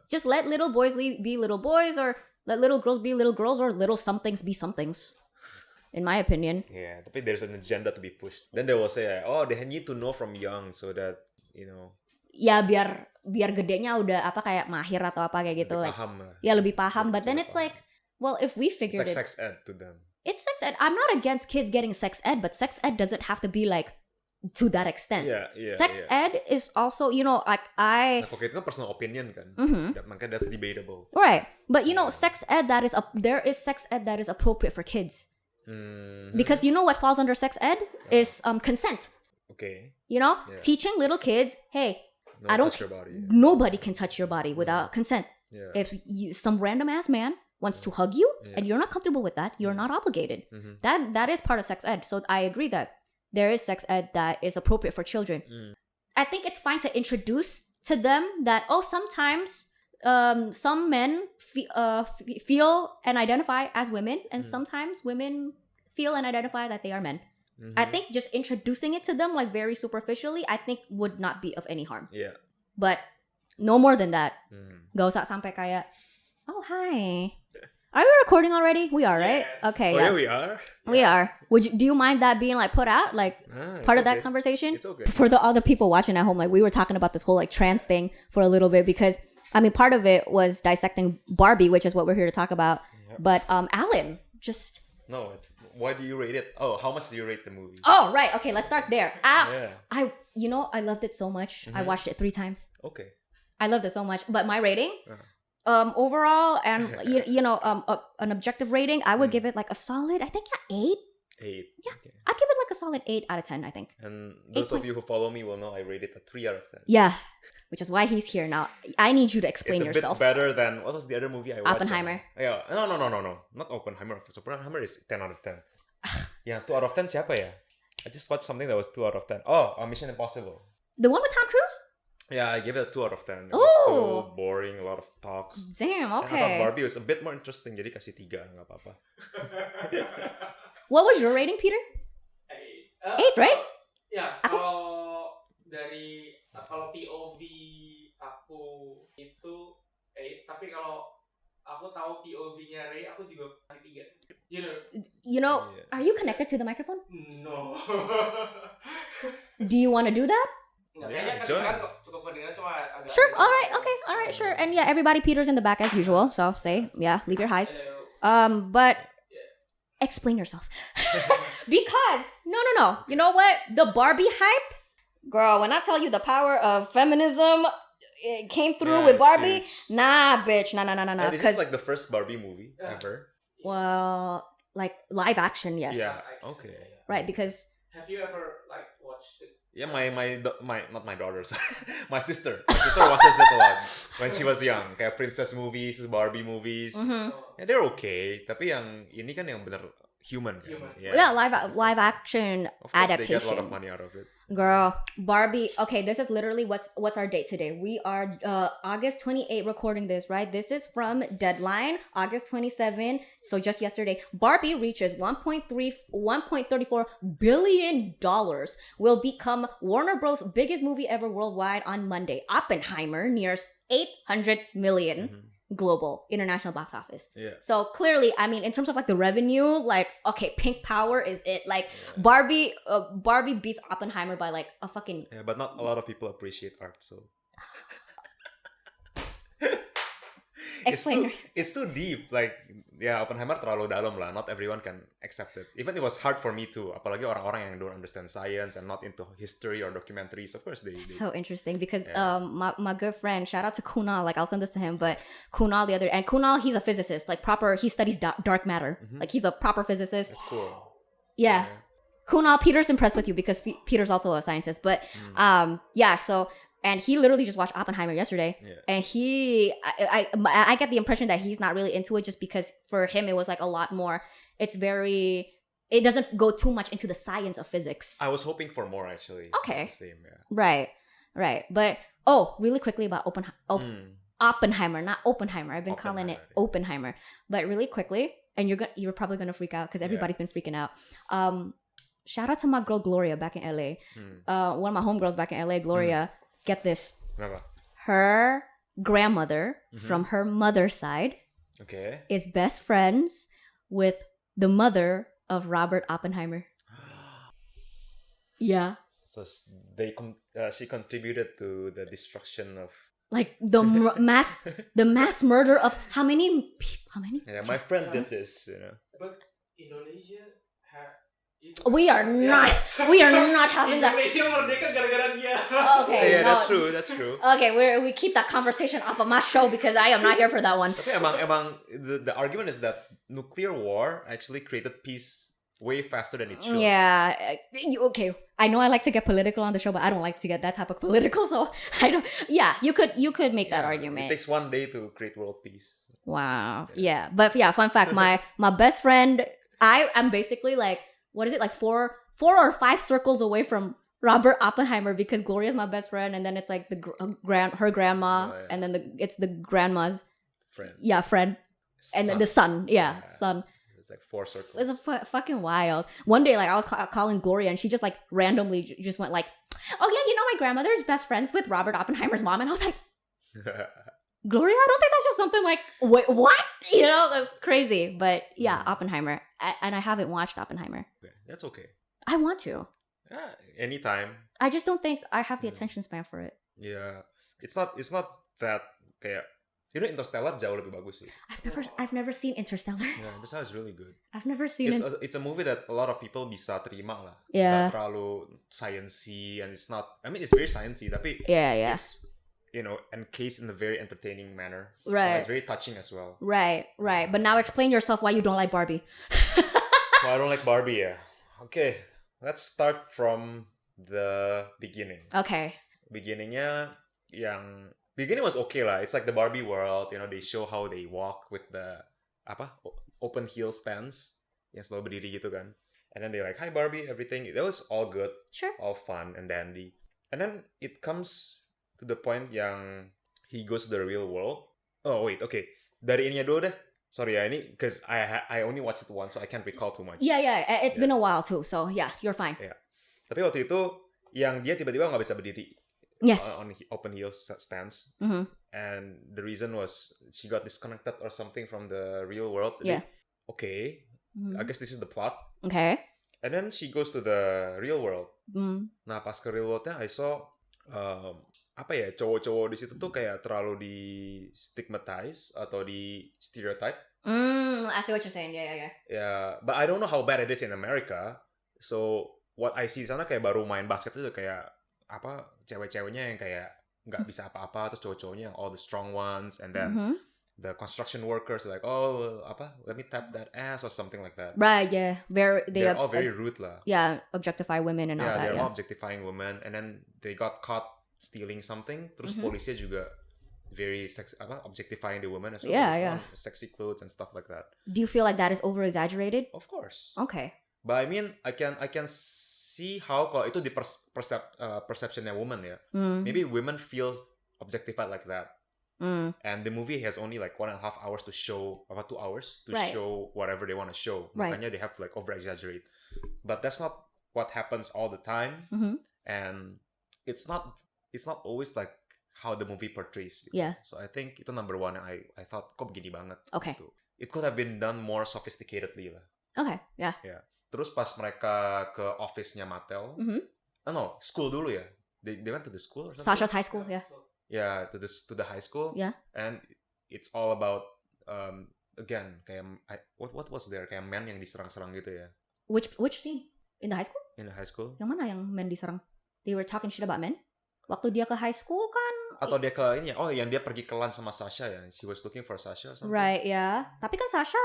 Just let little boys be little boys, or let little girls be little girls, or little somethings be somethings. In my opinion. Yeah, tapi there's an agenda to be pushed. Then they will say, oh, they need to know from young so that, you know. Ya biar gedenya udah apa kayak mahir atau apa kayak gitu. Lebih like, paham lah. Ya lebih paham. But then it's like, well, if we figured it's like sex ed to them. It's sex ed. I'm not against kids getting sex ed, but sex ed doesn't have to be like to that extent. Sex ed is also, you know, like Nah, itu kan personal opinion kan. Makanya that's debatable. Right. But you know, sex ed there is sex ed that is appropriate for kids. Because you know what falls under sex ed is consent. Okay. You know, teaching little kids, hey, nobody can touch your body without consent. Yeah. If some random ass man wants to hug you and you're not comfortable with that, you're not obligated. That is part of sex ed. So I agree that there is sex ed that is appropriate for children. I think it's fine to introduce to them that sometimes some men feel and identify as women, and sometimes women feel and identify that they are men. I think just introducing it to them like very superficially, I think would not be of any harm. Yeah. But no more than that. Gak usah sampai kayak, oh hi, are we recording already? We are, right? Yes. Okay. Yeah, we are. We are. Do you mind that being like put out, like part of that conversation? It's okay. For the other people watching at home, like we were talking about this whole like trans thing for a little bit, because I mean part of it was dissecting Barbie, which is what we're here to talk about. Yep. But Alan, just why do you rate it? Oh, how much do you rate the movie? Oh, right. Okay, let's start there. I loved it so much. I watched it 3 times. Okay. I loved it so much. But my rating, overall, and an objective rating, I would give it like a solid, I think 8. 8. Yeah, okay. I'd give it like a solid 8 out of 10, I think. And those of you who follow me will know I rate it a 3 out of 10. Yeah, which is why he's here now. I need you to explain yourself. It's a bit better than, what was the other movie I watched? Oppenheimer. Yeah, no. Not Oppenheimer. Oppenheimer is 10 out of 10. Yeah, 2 out of 10 siapa ya? I just watched something that was 2 out of 10. Oh, Mission Impossible. The one with Tom Cruise? Yeah, I gave it a 2 out of 10. It was so boring, a lot of talks. Damn, okay. And I thought Barbie was a bit more interesting, jadi kasih 3, nggak apa-apa. What was your rating, Peter? 8, right? Ya, kalau POV aku itu 8, tapi kalau aku tahu POV-nya Rey, aku juga kasih 3. You know, are you connected to the microphone? No. Do you want to do that? Sure, alright, sure. And yeah, everybody, Peter's in the back as usual, so leave your highs. But explain yourself. Because, no. You know what? The Barbie hype? Girl, when I tell you the power of feminism, it came through with Barbie. Nah, bitch. Nah. And this is like the first Barbie movie ever. Well, like live action, yes. Yeah, okay. Right, because... Have you ever like watched it? Yeah, not my daughter, sorry. My sister watches it a lot when she was young. Kayak princess movies, Barbie movies. Yeah, they're okay. Tapi yang ini kan yang bener human. Yeah, live action of course, adaptation. They get a lot of money out of it. Girl, Barbie. Okay, this is literally what's our date today. We are August 28 recording this, right? This is from Deadline, August 27. So just yesterday, Barbie reaches $1.34 billion. Will become Warner Bros. Biggest movie ever worldwide on Monday. Oppenheimer nears 800 million. Global international box office. Yeah. So clearly, I mean, in terms of like the revenue, like okay, Pink Power is it. Like Barbie beats Oppenheimer by like a fucking. Yeah, but not a lot of people appreciate art, so. Explain. It's too deep. Like, yeah, Oppenheimer terlalu dalam lah. Not everyone can accept it. Even it was hard for me too. Apalagi orang-orang yang don't understand science and not into history or documentaries. Of course, they so interesting because my good friend, shout out to Kunal. Like I'll send this to him, but Kunal Kunal, he's a physicist. Like proper, he studies dark matter. Like he's a proper physicist. That's cool. Yeah. Kunal, Peter's impressed with you because Peter's also a scientist. But so. And he literally just watched Oppenheimer yesterday. Yeah. And I get the impression that he's not really into it just because for him it was like a lot more. It doesn't go too much into the science of physics. I was hoping for more actually. Okay. It's the same, yeah. Right. But really quickly about Oppenheimer, not Oppenheimer. I've been calling it Oppenheimer. But really quickly, and you're probably gonna freak out because everybody's been freaking out. Shout out to my girl Gloria back in LA. One of my homegirls back in LA, Gloria. Get this. Never. Her grandmother from her mother's side Okay. is best friends with the mother of Robert Oppenheimer. Yeah. So she contributed to the destruction of. Like the mass murder of how many people? How many? Yeah, my friend did this, you know. But Indonesia we are not having that. Indonesia merdeka gara-gara dia. Okay. Yeah, no. that's true. Okay, we keep that conversation off of my show because I am not here for that one. Tapi emang the argument is that nuclear war actually created peace way faster than it should. Yeah. Okay. I know I like to get political on the show, but I don't like to get that type of political. So I don't. Yeah, you could make that argument. It takes one day to create world peace. Wow. Yeah. But yeah, fun fact. My best friend. I am basically like, what is it, like 4 or 5 circles away from Robert Oppenheimer because Gloria's my best friend, and then it's like her grandma, and then it's the grandma's friend. Yeah, friend, and then the son. Yeah, son. It's like 4 circles. It's fucking wild. One day, like I was calling Gloria, and she just like randomly just went like, "Oh yeah, you know my grandmother's best friends with Robert Oppenheimer's mom," and I was like, Gloria, I don't think that's just something like, wait, what? You know, that's crazy. But yeah, Oppenheimer. And I haven't watched Oppenheimer. Okay, that's okay. I want to. Yeah, anytime. I just don't think I have the attention span for it. Yeah, it's not that kayak, you know, Interstellar jauh lebih bagus sih. I've never seen Interstellar. Yeah, Interstellar is really good. I've never seen it. It's a movie that a lot of people bisa terima lah. Yeah. Not terlalu sciencey, and it's not. I mean, it's very sciencey, tapi yeah. it's, you know, encased in a very entertaining manner. Right. So it's very touching as well. Right. But now explain yourself why you don't like Barbie. Well, I don't like Barbie, yeah. Okay, let's start from the beginning. Okay. Beginning was okay lah. It's like the Barbie world, you know, they show how they walk with the open heel stance yang selalu berdiri gitu kan. And then they're like, "Hi Barbie," everything. That was all good. Sure. All fun and dandy. And then it comes to the point yang he goes to the real world. Oh wait, okay. Dari ininya dulu deh. Sorry ya, ini because I only watched it once, so I can't recall too much. Yeah. It's been a while too, so yeah, you're fine. Yeah. Tapi waktu itu yang dia tiba-tiba nggak bisa berdiri. Yes. On open heel stance. Mm-hmm. And the reason was she got disconnected or something from the real world. Yeah. Okay. I guess this is the plot. Okay. And then she goes to the real world. Nah, pas ke real worldnya, I saw cowok-cowok di situ tuh kayak terlalu di stigmatize atau di stereotype. I see what you're saying. Yeah. Yeah, but I don't know how bad it is in America. So what I see di sana kayak baru main basket itu kayak cewek-ceweknya yang kayak nggak bisa apa-apa, terus cowok-cowoknya yang all the strong ones, and then the construction workers like, oh let me tap that ass or something like that. Right. Yeah. They're all very rude lah. Yeah, objectify women and all that. They're all objectifying women, and then they got caught stealing something. Terus polisi juga very objectifying the woman as well. Yeah. Sexy clothes and stuff like that. Do you feel like that is over exaggerated? Of course. Okay. But I mean, I can see how kalau itu di perceptionnya woman ya. Maybe women feels objectified like that. And the movie has only like 1.5 hours to show, about 2 hours to show whatever they want to show. Makanya they have to like over exaggerate. But that's not what happens all the time. And it's not always like how the movie portrays. Gitu. Yeah. So I think itu number one. I thought kok begini banget. Okay. Gitu. It could have been done more sophisticatedly lah. Okay. Yeah. Yeah. Terus pas mereka ke office-nya Mattel, school dulu ya. They went to the school or something. Sasha's high school, yeah. Yeah, to the high school. Yeah. And it's all about again kayak what was there, kayak men yang diserang-serang gitu ya. Which scene? In the high school? In the high school. Yang mana yang men diserang? They were talking shit about men? Waktu dia ke high school kan? Atau dia ke ini ya? Oh, yang dia pergi ke LAN sama Sasha ya. She was looking for Sasha or something. Right, yeah. Tapi kan Sasha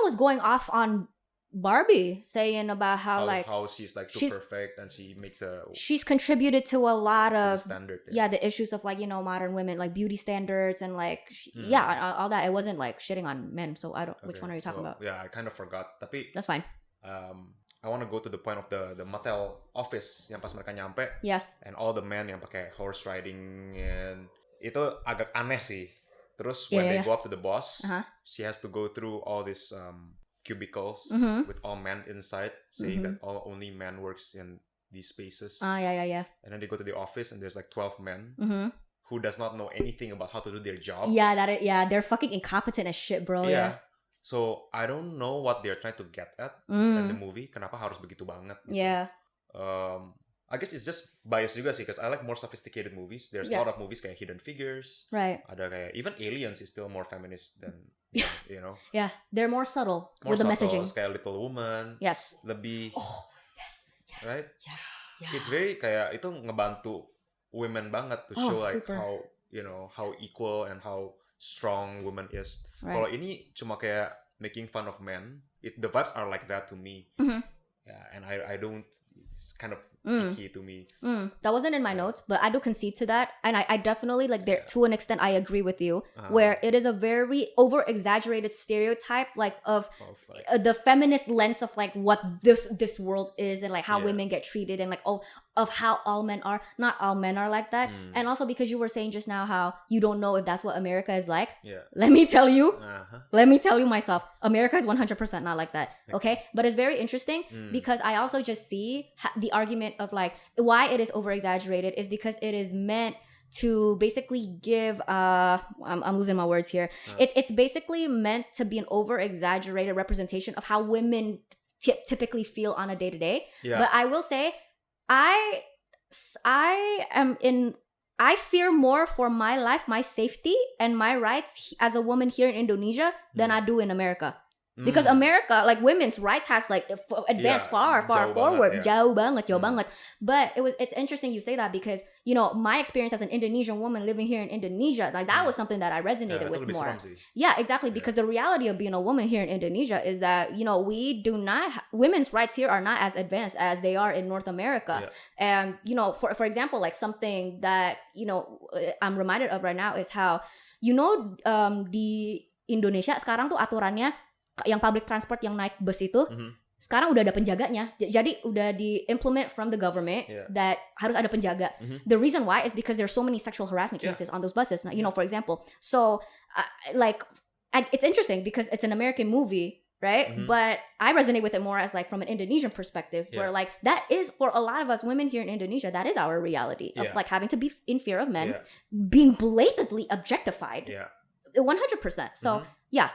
was going off on Barbie, saying about how she's like too perfect, and she's contributed to a lot of standard, the issues of like, you know, modern women, like beauty standards and like all that. It wasn't like shitting on men, so I don't. Which one are you talking about? Yeah, I kind of forgot. Tapi that's fine. I want to go to the point of the Mattel office yang pas mereka nyampe. Yeah. And all the men yang pakai horse riding, and itu agak aneh sih. Terus when they go up to the boss, she has to go through all this cubicles with all men inside, saying that only men works in these spaces. Yeah. And then they go to the office, and there's like 12 men who does not know anything about how to do their job. They're fucking incompetent as shit, bro. Yeah. So I don't know what they're trying to get at in the movie. Kenapa harus begitu banget? Gitu. Yeah. I guess it's just bias juga sih, because I like more sophisticated movies. There's a lot of movies kayak Hidden Figures. Right. Ada kayak even Aliens is still more feminist than you know. Yeah, they're more subtle with the messaging. Kayak Little Woman. Yes. Lebih. Oh, yes. Right. Yes. Yeah. It's very kayak itu ngebantu women banget to show like how how equal and how strong woman is. Right. Kalau ini cuma kayak making fun of men, the vibes are like that to me. Yeah, and I don't. It's kind of icky to me. That wasn't in my notes, but I do concede to that, and I definitely like there to an extent I agree with you, where it is a very over exaggerated stereotype like of the feminist lens of like what this world is and like how women get treated and like of how all men are. Not all men are like that, and also because you were saying just now how you don't know if that's what America is like. Let me tell you, myself, America is 100% not like that. Okay, but it's very interesting because I also just see the argument of like why it is over exaggerated is because it is meant to basically give I'm losing my words here. It's basically meant to be an over exaggerated representation of how women typically feel on a day to day. But I will say I fear more for my life, my safety, and my rights as a woman here in Indonesia than I do in America. Because America, like women's rights has like advanced far forward, jauh banget. But it's interesting you say that because my experience as an Indonesian woman living here in Indonesia, like that was something that I resonated with more. Yeah, exactly. Because the reality of being a woman here in Indonesia is that we do not women's rights here are not as advanced as they are in North America. And for example, like something that I'm reminded of right now is how di Indonesia sekarang tuh aturannya yang public transport yang naik bus itu sekarang udah ada penjaganya. Jadi udah di-implement from the government that harus ada penjaga. The reason why is because there's so many sexual harassment cases on those buses. For example. So, it's interesting because it's an American movie, right? But I resonate with it more as like from an Indonesian perspective where like that is for a lot of us women here in Indonesia, that is our reality of like having to be in fear of men, being blatantly objectified. 100%. So,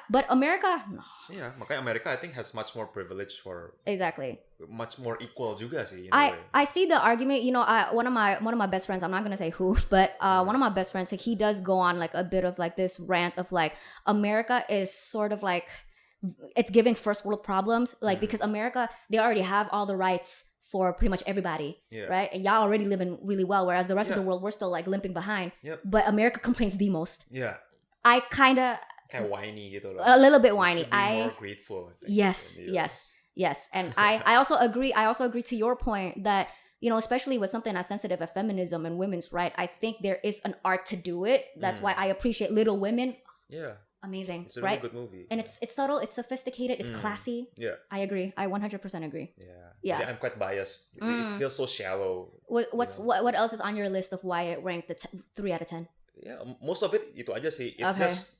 but America, no. Yeah, makanya America I think has much more privilege for exactly much more equal juga sih. I see the argument. One of my best friends. I'm not gonna say who, but one of my best friends, like he does go on like a bit of like this rant of like America is sort of like it's giving first world problems, like because America they already have all the rights for pretty much everybody, right? And y'all already living really well, whereas the rest of the world we're still like limping behind. But America complains the most. I kind of whiny gitu loh. A little bit whiny. More grateful. Yes. And I also agree to your point that especially with something as sensitive as feminism and women's right, I think there is an art to do it. That's why I appreciate Little Women. Amazing. It's a really good movie. And it's subtle, it's sophisticated, it's classy. I agree. I 100% agree. Yeah. I'm quite biased. It feels so shallow. What else is on your list of why it ranked 3 out of 10? Yeah, most of it itu aja sih. It's just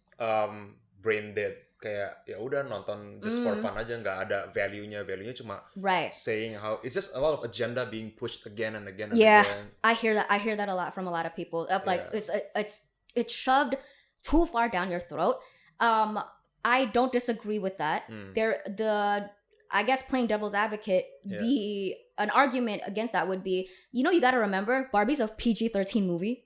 brain dead. Kayak ya udah nonton just for fun aja, nggak ada value-nya cuma saying how it's just a lot of agenda being pushed again and again and again. I hear that a lot from a lot of people. Of like it's shoved too far down your throat. I don't disagree with that. I guess playing devil's advocate, an argument against that would be, you gotta remember Barbie's a PG-13 movie.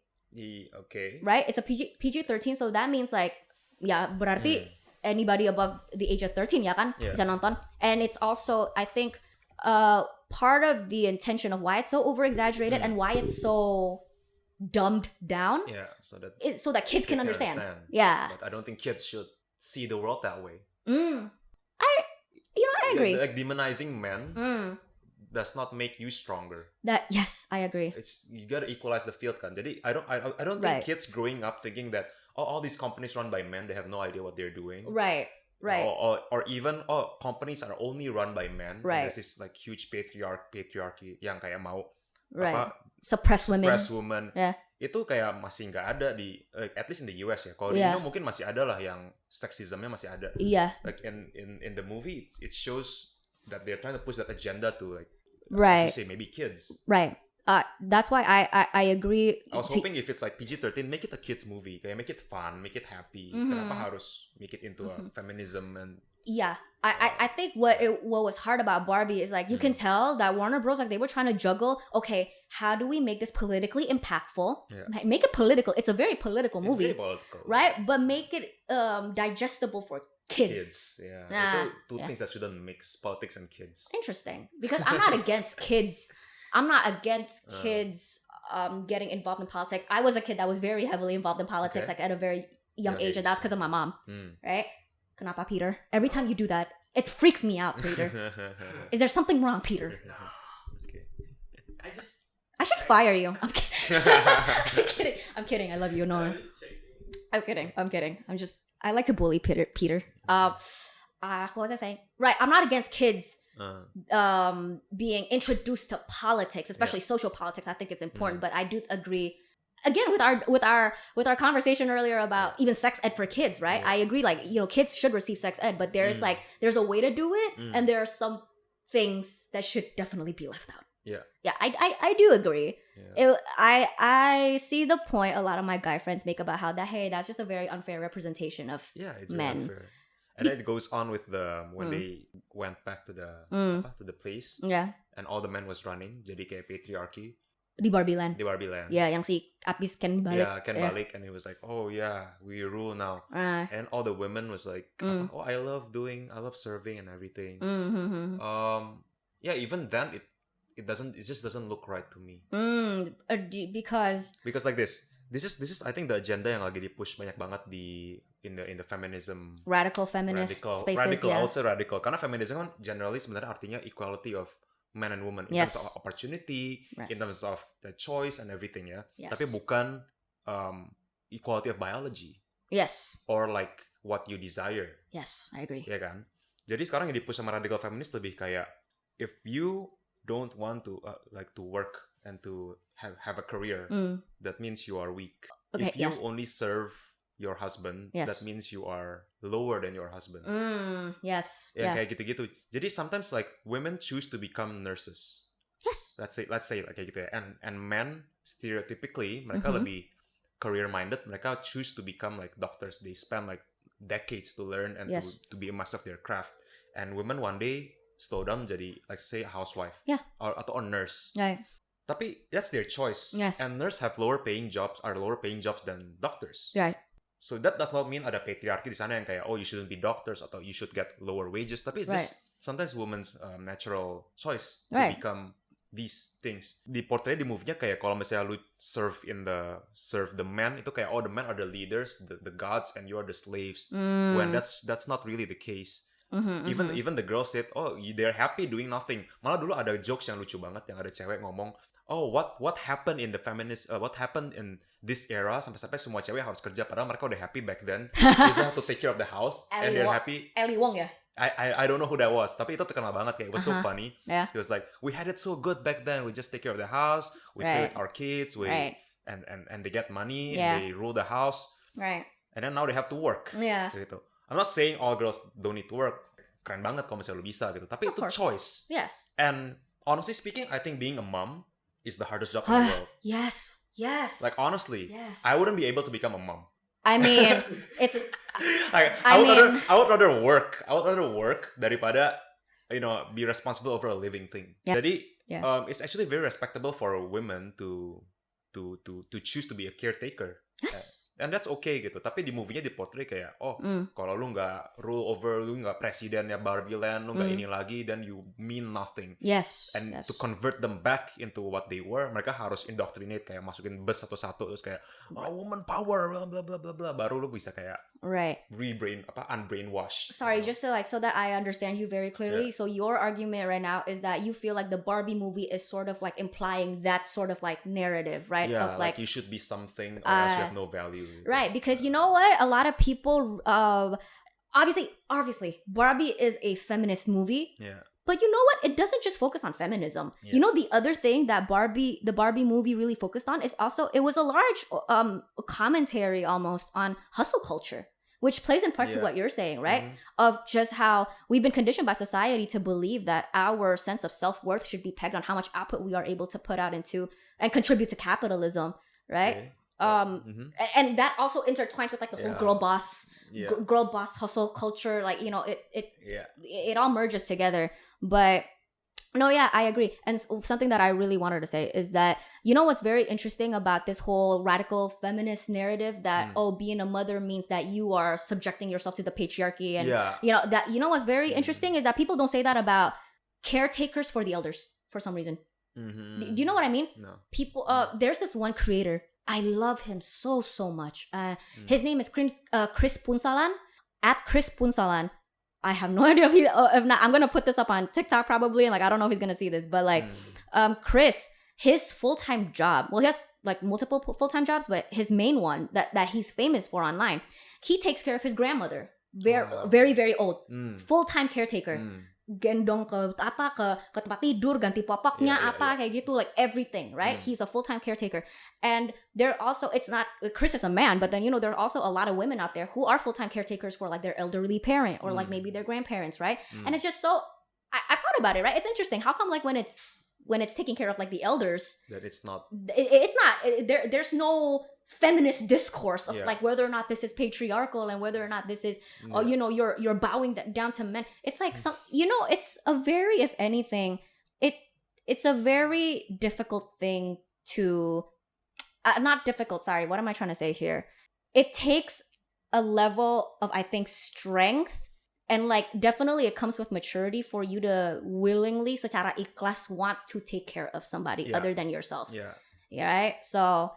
Right? It's a PG-13, so that means like berarti anybody above the age of 13 ya kan bisa nonton. And it's also I think part of the intention of why it's so over exaggerated and why it's so dumbed down so that kids can understand. But I don't think kids should see the world that way. I agree. Like demonizing men does not make you stronger. Yes, I agree. You gotta equalize the field kan. Jadi I don't think kids growing up thinking that all these companies run by men, they have no idea what they're doing. Right. Or even companies are only run by men. There's this like huge patriarchy yang kayak mau suppress women. Itu kayak masih nggak ada di at least in the US ya. Kalau di Indo mungkin masih ada lah yang sexismnya masih ada. Like in the movie it shows that they're trying to push that agenda to like as you say maybe kids. Right. That's why I agree. I was hoping if it's like PG-13, make it a kids movie, kayak make it fun, make it happy. Kenapa harus make it into a feminism and yeah, I think what was hard about Barbie is like you can tell that Warner Bros. Like they were trying to juggle. Okay, how do we make this politically impactful? Yeah. Make it political. It's a very political movie, very political, right? But make it digestible for kids. Yeah, two things that shouldn't mix, politics and kids. Interesting, because I'm not against kids. I'm not against kids getting involved in politics. I was a kid that was very heavily involved in politics, like at a very young age, and that's because of my mom, right? Kenapa, Peter? Every time you do that, it freaks me out, Peter. Is there something wrong, Peter? Okay. I should fire you. I'm kidding. I'm kidding. I love you, Nora. I'm kidding. I like to bully Peter. What was I saying? Right. I'm not against kids being introduced to politics, especially social politics. I think it's important, but I do agree. Again, with our conversation earlier about even sex ed for kids, right? I agree. Like, kids should receive sex ed, but there's there's a way to do it, and there are some things that should definitely be left out. Yeah. I do agree. Yeah. I see the point a lot of my guy friends make about how that's just a very unfair representation of it's men. Very unfair. And then it goes on with when they went back to the place. Yeah. And all the men was running, jadi kayak patriarchy. Di Barbie Land. Yeah, yang si Apis Ken balik. Yeah, Ken balik, and he was like, "Oh yeah, we rule now." And all the women was like, "Oh, I love serving and everything." Yeah, even then it just doesn't look right to me. Because like this is I think the agenda yang lagi di-push banyak banget in the feminism, radical feminist spaces. Radical, I would say radical. Karena feminism kan generally sebenarnya artinya equality of men and women in terms of opportunity, in terms of the choice and everything Tapi bukan equality of biology. Yes. Or like what you desire. Yes, I agree. Ya kan? Jadi sekarang yang di-push sama radical feminist lebih kayak if you don't want to to work and to have a career, that means you are weak. Okay, if you only serve your husband, that means you are lower than your husband. Yes. Kayak gitu-gitu. Jadi sometimes like women choose to become nurses. Yes. Let's say like kayak gitu and men stereotypically mereka lebih career minded. Mereka choose to become like doctors. They spend like decades to learn and to be a master of their craft. And women one day slow down jadi like say a housewife. Yeah. Atau a nurse. Right. Tapi that's their choice. Yes. And nurses have lower paying jobs than doctors. Right. So that does not mean ada patriarchy di sana yang kayak you shouldn't be doctors atau you should get lower wages. Tapi it's just sometimes women's natural choice to become these things. Di portray di movie-nya kayak kalau misalnya lu serve the men itu kayak the men are the leaders, the gods, and you are the slaves. When that's not really the case. Even the girls said, they're happy doing nothing. Malah dulu ada jokes yang lucu banget yang ada cewek ngomong, what happened in the feminist, what happened in this era sampai semua cewek harus kerja padahal mereka udah happy back then. They just have to take care of the house and they're happy. Ellie Wong ya? I don't know who that was, tapi itu terkenal banget kayak it was so funny. Yeah. It was like we had it so good back then. We just take care of the house, we play with our kids, and they get money and they rule the house. Right. And then now they have to work. Yeah. Gitu. I'm not saying all girls don't need to work. Keren banget kalau misalnya lu bisa gitu. Tapi itu choice. Yes. And honestly speaking, I think being a mom is the hardest job in the world. Yes. Like honestly, I wouldn't be able to become a mom. I mean, it's. I would rather work. I would rather work daripada be responsible over a living thing. Yeah. Jadi it's actually very respectable for women to choose to be a caretaker. Yes. And that's okay gitu. Tapi di movie-nya diportray kayak kalau lu nggak rule over, lu nggak presidennya Barbie Land, lu nggak ini lagi, then you mean nothing. Yes. And to convert them back into what they were, mereka harus indoctrinate kayak masukin bus satu-satu terus kayak woman power blah blah blah blah blah, baru lu bisa kayak unbrainwash. Sorry, just so that I understand you very clearly. So your argument right now is that you feel like the Barbie movie is sort of like implying that sort of like narrative, right? Yeah, of like you should be something or else you have no value. Right, because you know what? A lot of people, obviously, Barbie is a feminist movie. Yeah. But you know what? It doesn't just focus on feminism. Yeah. You know, the other thing that the Barbie movie really focused on is also, it was a large commentary almost on hustle culture. which plays in part to what you're saying, right? Of just how we've been conditioned by society to believe that our sense of self-worth should be pegged on how much output we are able to put out into and contribute to capitalism, right? And that also intertwines with like the whole girl boss hustle culture, like, you know, it all merges together. But no, yeah, I agree. And something that I really wanted to say is that, you know, what's very interesting about this whole radical feminist narrative that, being a mother means that you are subjecting yourself to the patriarchy. And, you know, that, you know, what's very interesting is that people don't say that about caretakers for the elders for some reason. Do you know what I mean? No. People, there's this one creator. I love him so much. His name is Chris Punsalan, at Chris Punsalan. I have no idea if not, I'm going to put this up on TikTok probably. And like, I don't know if he's going to see this, but like, Chris, his full-time job, well, he has like multiple full-time jobs, but his main one that he's famous for online, he takes care of his grandmother. Very old. Full-time caretaker. Gendong ke tempat tidur, ganti popoknya kayak gitu, like everything, right? He's a full-time caretaker. And there also, it's not, Chris is a man, but then, you know, there are also a lot of women out there who are full-time caretakers for like their elderly parent or like maybe their grandparents, right? And it's just so, I've thought about it, right? It's interesting. How come like when it's taking care of like the elders, that it's not there's no feminist discourse of like whether or not this is patriarchal and whether or not this is you know, you're bowing down to men. It's like some, you know, it's a very, if anything, it's a very difficult thing to not difficult, sorry, what am I trying to say here? It takes a level of, I think, strength, and like definitely it comes with maturity for you to willingly secara ikhlas want to take care of somebody other than yourself. Right? So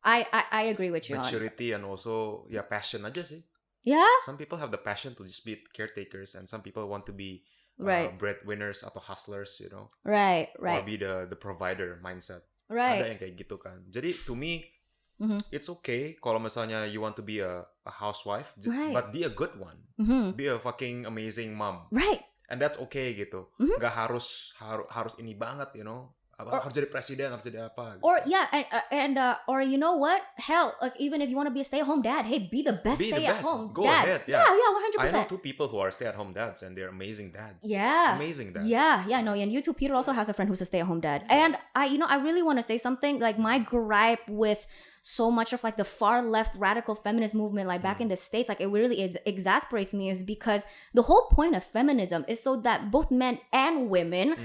I agree with you. Maturity and also passion aja sih. Yeah. Some people have the passion to just be caretakers, and some people want to be breadwinners atau hustlers, you know. Right. Or be the provider mindset. Right. Ada yang kayak gitu kan. Jadi to me, it's okay kalau misalnya you want to be a housewife, but be a good one. Be a fucking amazing mom. Right. And that's okay gitu. Gak harus ini banget, you know. Harus jadi presiden, harus jadi apa gitu. Or or you know what, hell, like even if you want to be a stay-at-home dad, hey, be the best stay-at-home Go dad. ahead. Yeah, 100%. I know 2 people who are stay-at-home dads, and they're amazing dads. Amazing dads. No, and you too, Peter also has a friend who's a stay-at-home dad. And I really want to say something, like my gripe with so much of like the far left radical feminist movement, like back in the States, like it really exasperates me, is because the whole point of feminism is so that both men and women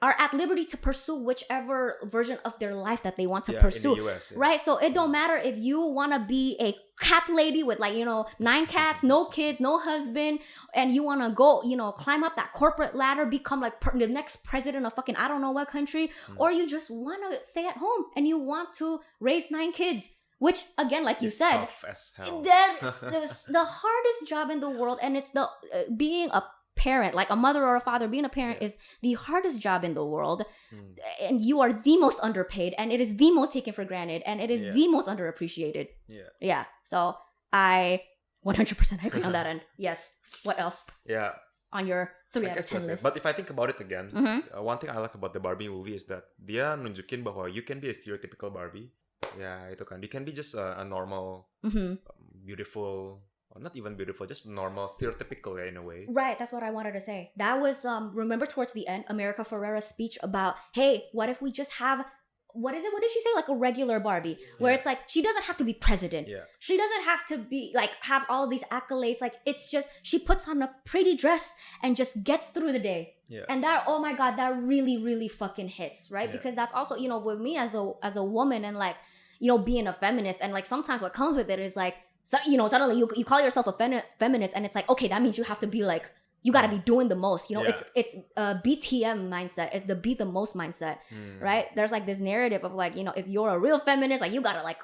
are at liberty to pursue whichever version of their life that they want to pursue. In the US, right? So it don't matter if you want to be a cat lady with like, you know, 9 cats, no kids, no husband, and you want to go, you know, climb up that corporate ladder, become like the next president of fucking I don't know what country, or you just want to stay at home and you want to raise 9 kids. Which, again, like you said, tough as hell. That's the hardest job in the world, and it's the being a parent, like a mother or a father, being a parent is the hardest job in the world, and you are the most underpaid, and it is the most taken for granted, and it is the most underappreciated. So I 100% agree on that end. Yes. What else? On your 3 out of 10 list. But if I think about it again, one thing I like about the Barbie movie is that dia nunjukin bahwa you can be a stereotypical Barbie. Itu kan. You can be just a normal, beautiful, or not even beautiful, just normal, stereotypical in a way. Right, that's what I wanted to say. That was, remember towards the end, America Ferrera's speech about, hey, what if we just have, what did she say? Like a regular Barbie, where it's like, she doesn't have to be president. She doesn't have to be, like, have all these accolades. Like, it's just, she puts on a pretty dress and just gets through the day. And that, oh my God, that really, really fucking hits, right? Because that's also, you know, with me as a woman and like, you know, being a feminist, and like sometimes what comes with it is like, so, you know, suddenly you call yourself a feminist, and it's like, okay, that means you have to be like, you got to be doing the most, you know. It's BTM mindset, it's the be the most mindset, right? There's like this narrative of like, you know, if you're a real feminist, like you gotta like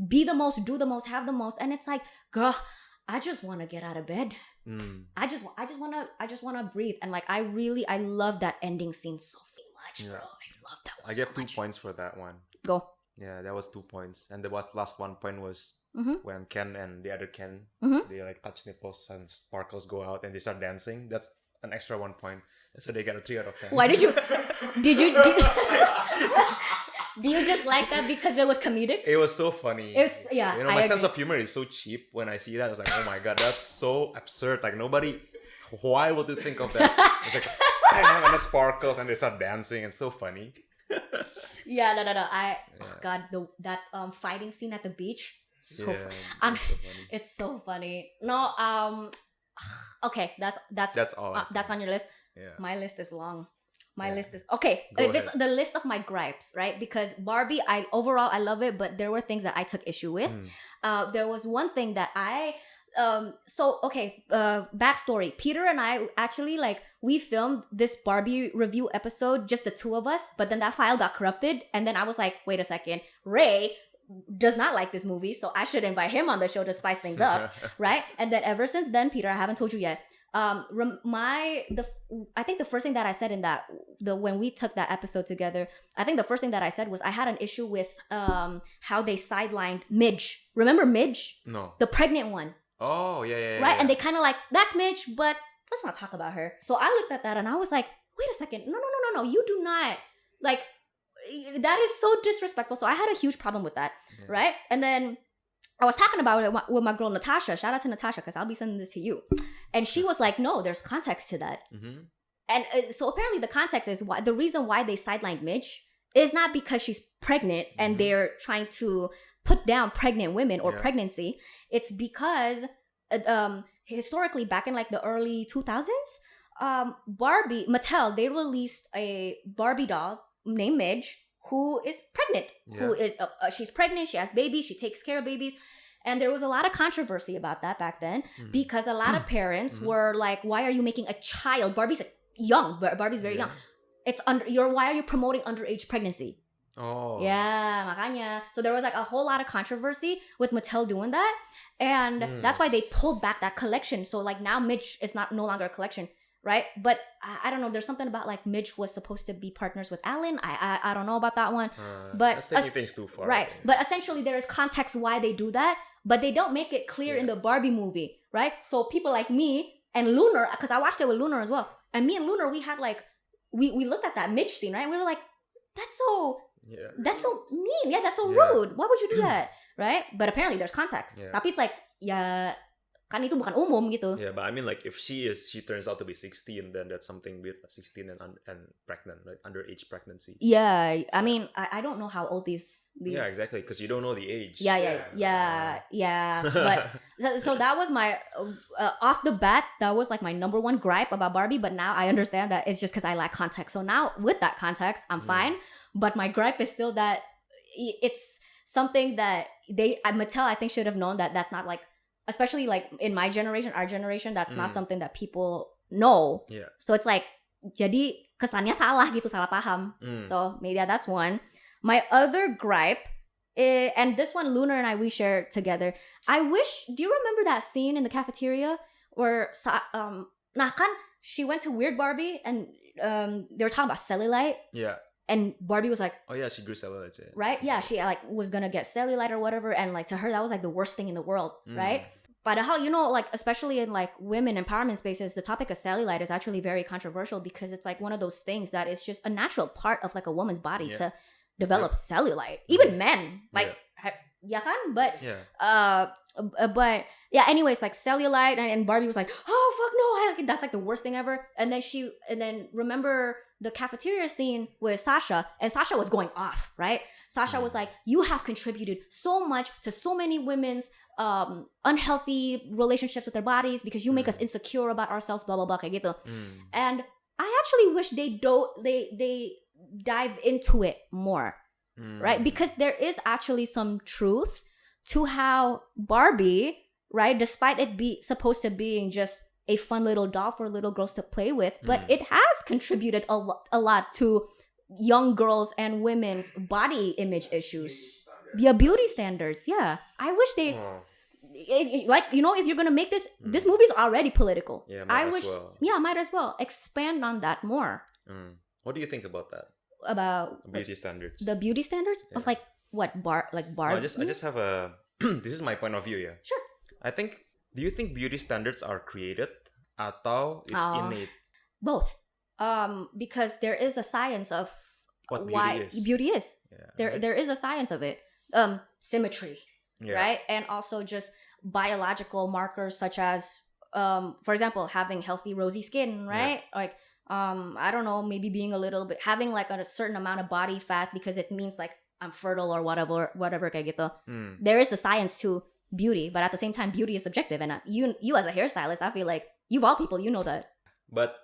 be the most, do the most, have the most, and it's like, girl, I just want to get out of bed. I just want to breathe, and like I love that ending scene so much, bro. I love that one. I gave 2 points for that one. Go. Yeah, that was 2 points, and the last 1 point was when Ken and the other Ken they like touch nipples and sparkles go out and they start dancing. That's an extra 1 point, and so they got a 3 out of 10. Why did you Do you just like that because it was comedic? It was so funny. It's yeah. You know, my sense of humor is so cheap. When I see that, I was like, oh my god, that's so absurd. Like nobody, why would you think of that? It's like, and it sparkles and they start dancing. It's so funny. Yeah, no. Oh god, that fighting scene at the beach. So so funny. It's so funny. No, okay, that's all. That's on your list. Yeah. My list is long. My list is okay. If it's the list of my gripes, right? Because Barbie, I love it, but there were things that I took issue with. There was one thing that I backstory. Peter and I actually we filmed this Barbie review episode, just the two of us, but then that file got corrupted, and then I was like, wait a second, Rey does not like this movie, so I should invite him on the show to spice things up, right? And then ever since then, Peter, I haven't told you yet. I think the first thing that I said in when we took that episode together, I think the first thing that I said was I had an issue with how they sidelined Midge. Remember Midge? No. The pregnant one. Oh, yeah. Right? And they kind of that's Midge, but let's not talk about her. So I looked at that and I was like, wait a second. No. You do not. That is so disrespectful. So I had a huge problem with that, right? And then I was talking about it with my girl Natasha. Shout out to Natasha, because I'll be sending this to you. And she was like, no, there's context to that. Mm-hmm. And so apparently the context is the reason why they sidelined Midge is not because she's pregnant and they're trying to put down pregnant women or pregnancy. It's because historically, back in the early 2000s, Mattel, they released a Barbie doll named Midge, who is pregnant, who is she's pregnant, she has babies, she takes care of babies. And there was a lot of controversy about that back then because a lot of parents were like, why are you making a child? Barbie's young. Barbie's very young. Why are you promoting underage pregnancy? Oh. Yeah, makanya. So there was a whole lot of controversy with Mattel doing that. And that's why they pulled back that collection. So now Midge is no longer a collection. Right? But I don't know. There's something about Midge was supposed to be partners with Alan. I don't know about that one. But that's taking things too far. Right. But essentially there is context why they do that. But they don't make it clear in the Barbie movie. Right? So people like me and Lunar, because I watched it with Lunar as well. And me and Lunar, we had we looked at that Midge scene, right? And we were like, that's so mean. Yeah, that's so rude. Why would you do that? Right? But apparently there's context. Tapi it's kan itu bukan umum gitu. Yeah, but I mean if she turns out to be 16, then that's something weird. 16 and pregnant, underage pregnancy. Yeah, I mean I don't know how old these. Yeah, exactly, because you don't know the age. Yeah. But so that was my off the bat, that was my number one gripe about Barbie. But now I understand that it's just because I lack context. So now with that context, I'm fine. But my gripe is still that it's something that Mattel, I think, should have known that that's not especially in my generation, our generation, that's not something that people know. Yeah. So it's jadi kesannya salah gitu, salah paham. So maybe that's one. My other gripe, and this one Lunar and we shared together. Do you remember that scene in the cafeteria where she went to Weird Barbie and they were talking about cellulite? Yeah. And Barbie was like, oh yeah, she grew cellulite. Right? Yeah, she was gonna get cellulite or whatever, and to her that was the worst thing in the world, right? But how especially in women empowerment spaces, the topic of cellulite is actually very controversial because it's one of those things that is just a natural part of a woman's body to develop cellulite. Even men, yeah, but but yeah, anyways, cellulite, and Barbie was like, oh fuck no, that's the worst thing ever. And then remember the cafeteria scene with Sasha, and Sasha was going off, right? Sasha was like, you have contributed so much to so many women's unhealthy relationships with their bodies because you make us insecure about ourselves, blah blah blah, kayak gitu. And I actually wish they dive into it more, right? Because there is actually some truth to how Barbie, right, despite it supposed to being just a fun little doll for little girls to play with, but it has contributed a lot to young girls and women's body image issues. Beauty standards. Yeah. I wish they if you're gonna make this movie's already political. Yeah, might as well expand on that more. What do you think about that? About beauty standards? The beauty standards of what bar? I just have a this is my point of view. Yeah, sure. Do you think beauty standards are created atau it's innate? Both. Because there is a science of what why beauty is. Yeah. There is a science of it. Symmetry, right? And also just biological markers such as, for example, having healthy rosy skin, right? Like, I don't know, maybe being a little bit, having like a certain amount of body fat because it means like I'm fertile or whatever kayak gitu. There is the science to beauty, but at the same time, beauty is subjective. And you as a hairstylist, I feel like you of all people, you know that. But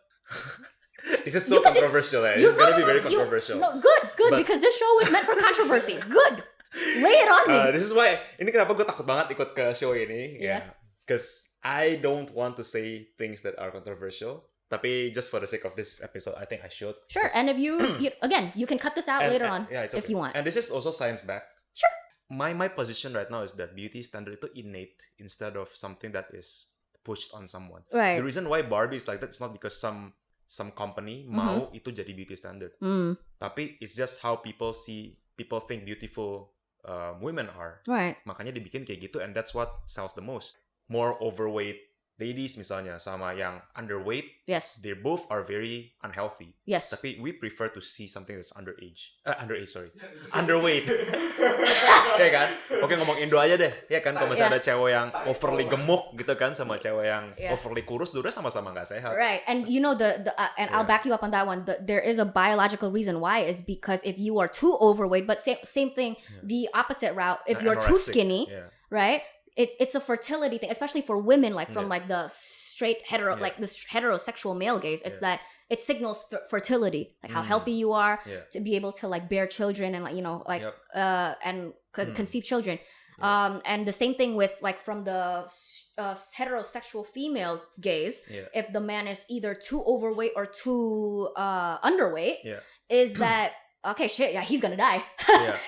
this is so controversial. It's gonna be very controversial. Good, but, because this show is meant for controversy. Good. Lay it on me. This is why, ini kenapa gue takut banget ikut ke show ini. Because I don't want to say things that are controversial. Tapi just for the sake of this episode, I think I should. Sure, and if you again, you can cut this out later on if you want. And this is also science-backed. Sure. My position right now is that beauty standard itu innate instead of something that is pushed on someone. Right. The reason why Barbie is like that is not because some company mau itu jadi beauty standard. Tapi it's just how people think beautiful women are. Right. Makanya dibikin kayak gitu, and that's what sells the most. More overweight ladies misalnya sama yang underweight. Yes. They both are very unhealthy. Yes. Tapi we prefer to see something that's underweight. Ya kan? Oke, ngomong Indo aja deh. Ya kan, kalau misalnya ada cewek yang overly gemuk gitu kan sama cewek yang overly kurus, dua sama-sama nggak sehat. Right. And you know and I'll back you up on that one. There is a biological reason why is because if you are too overweight, but same thing, the opposite route, if you're too skinny, right? It's a fertility thing, especially for women, like from like the straight like this heterosexual male gaze. It's that it signals fertility, like how healthy you are to be able to like bear children and like and conceive children. And the same thing with like from the heterosexual female gaze, if the man is either too overweight or too underweight, is that okay, shit, he's gonna die.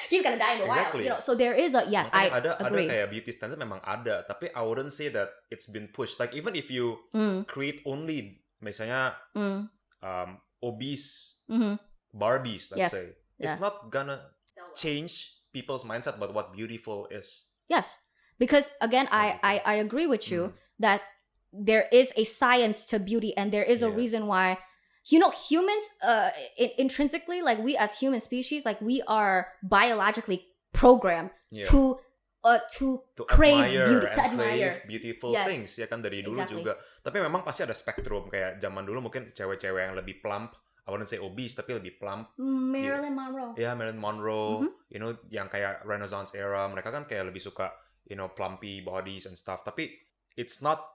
He's gonna die in the wild. You know, so there is a I agree. Ada kayak beauty standard memang ada, tapi I wouldn't say that it's been pushed. Like even if you create only misalnya obese Barbies, let's say, it's not gonna change people's mindset about what beautiful is. Yes, because again, I agree with you that there is a science to beauty, and there is a reason why. You know, humans, intrinsically, like we as human species, like we are biologically programmed to crave beauty, to admire beautiful things, ya kan dari dulu juga. Tapi memang pasti ada spektrum, kayak zaman dulu mungkin cewek-cewek yang lebih plump, I wouldn't say obese, tapi lebih plump. Marilyn Monroe. Marilyn Monroe, you know, yang kayak Renaissance era, mereka kan kayak lebih suka, you know, plumpy bodies and stuff. Tapi it's not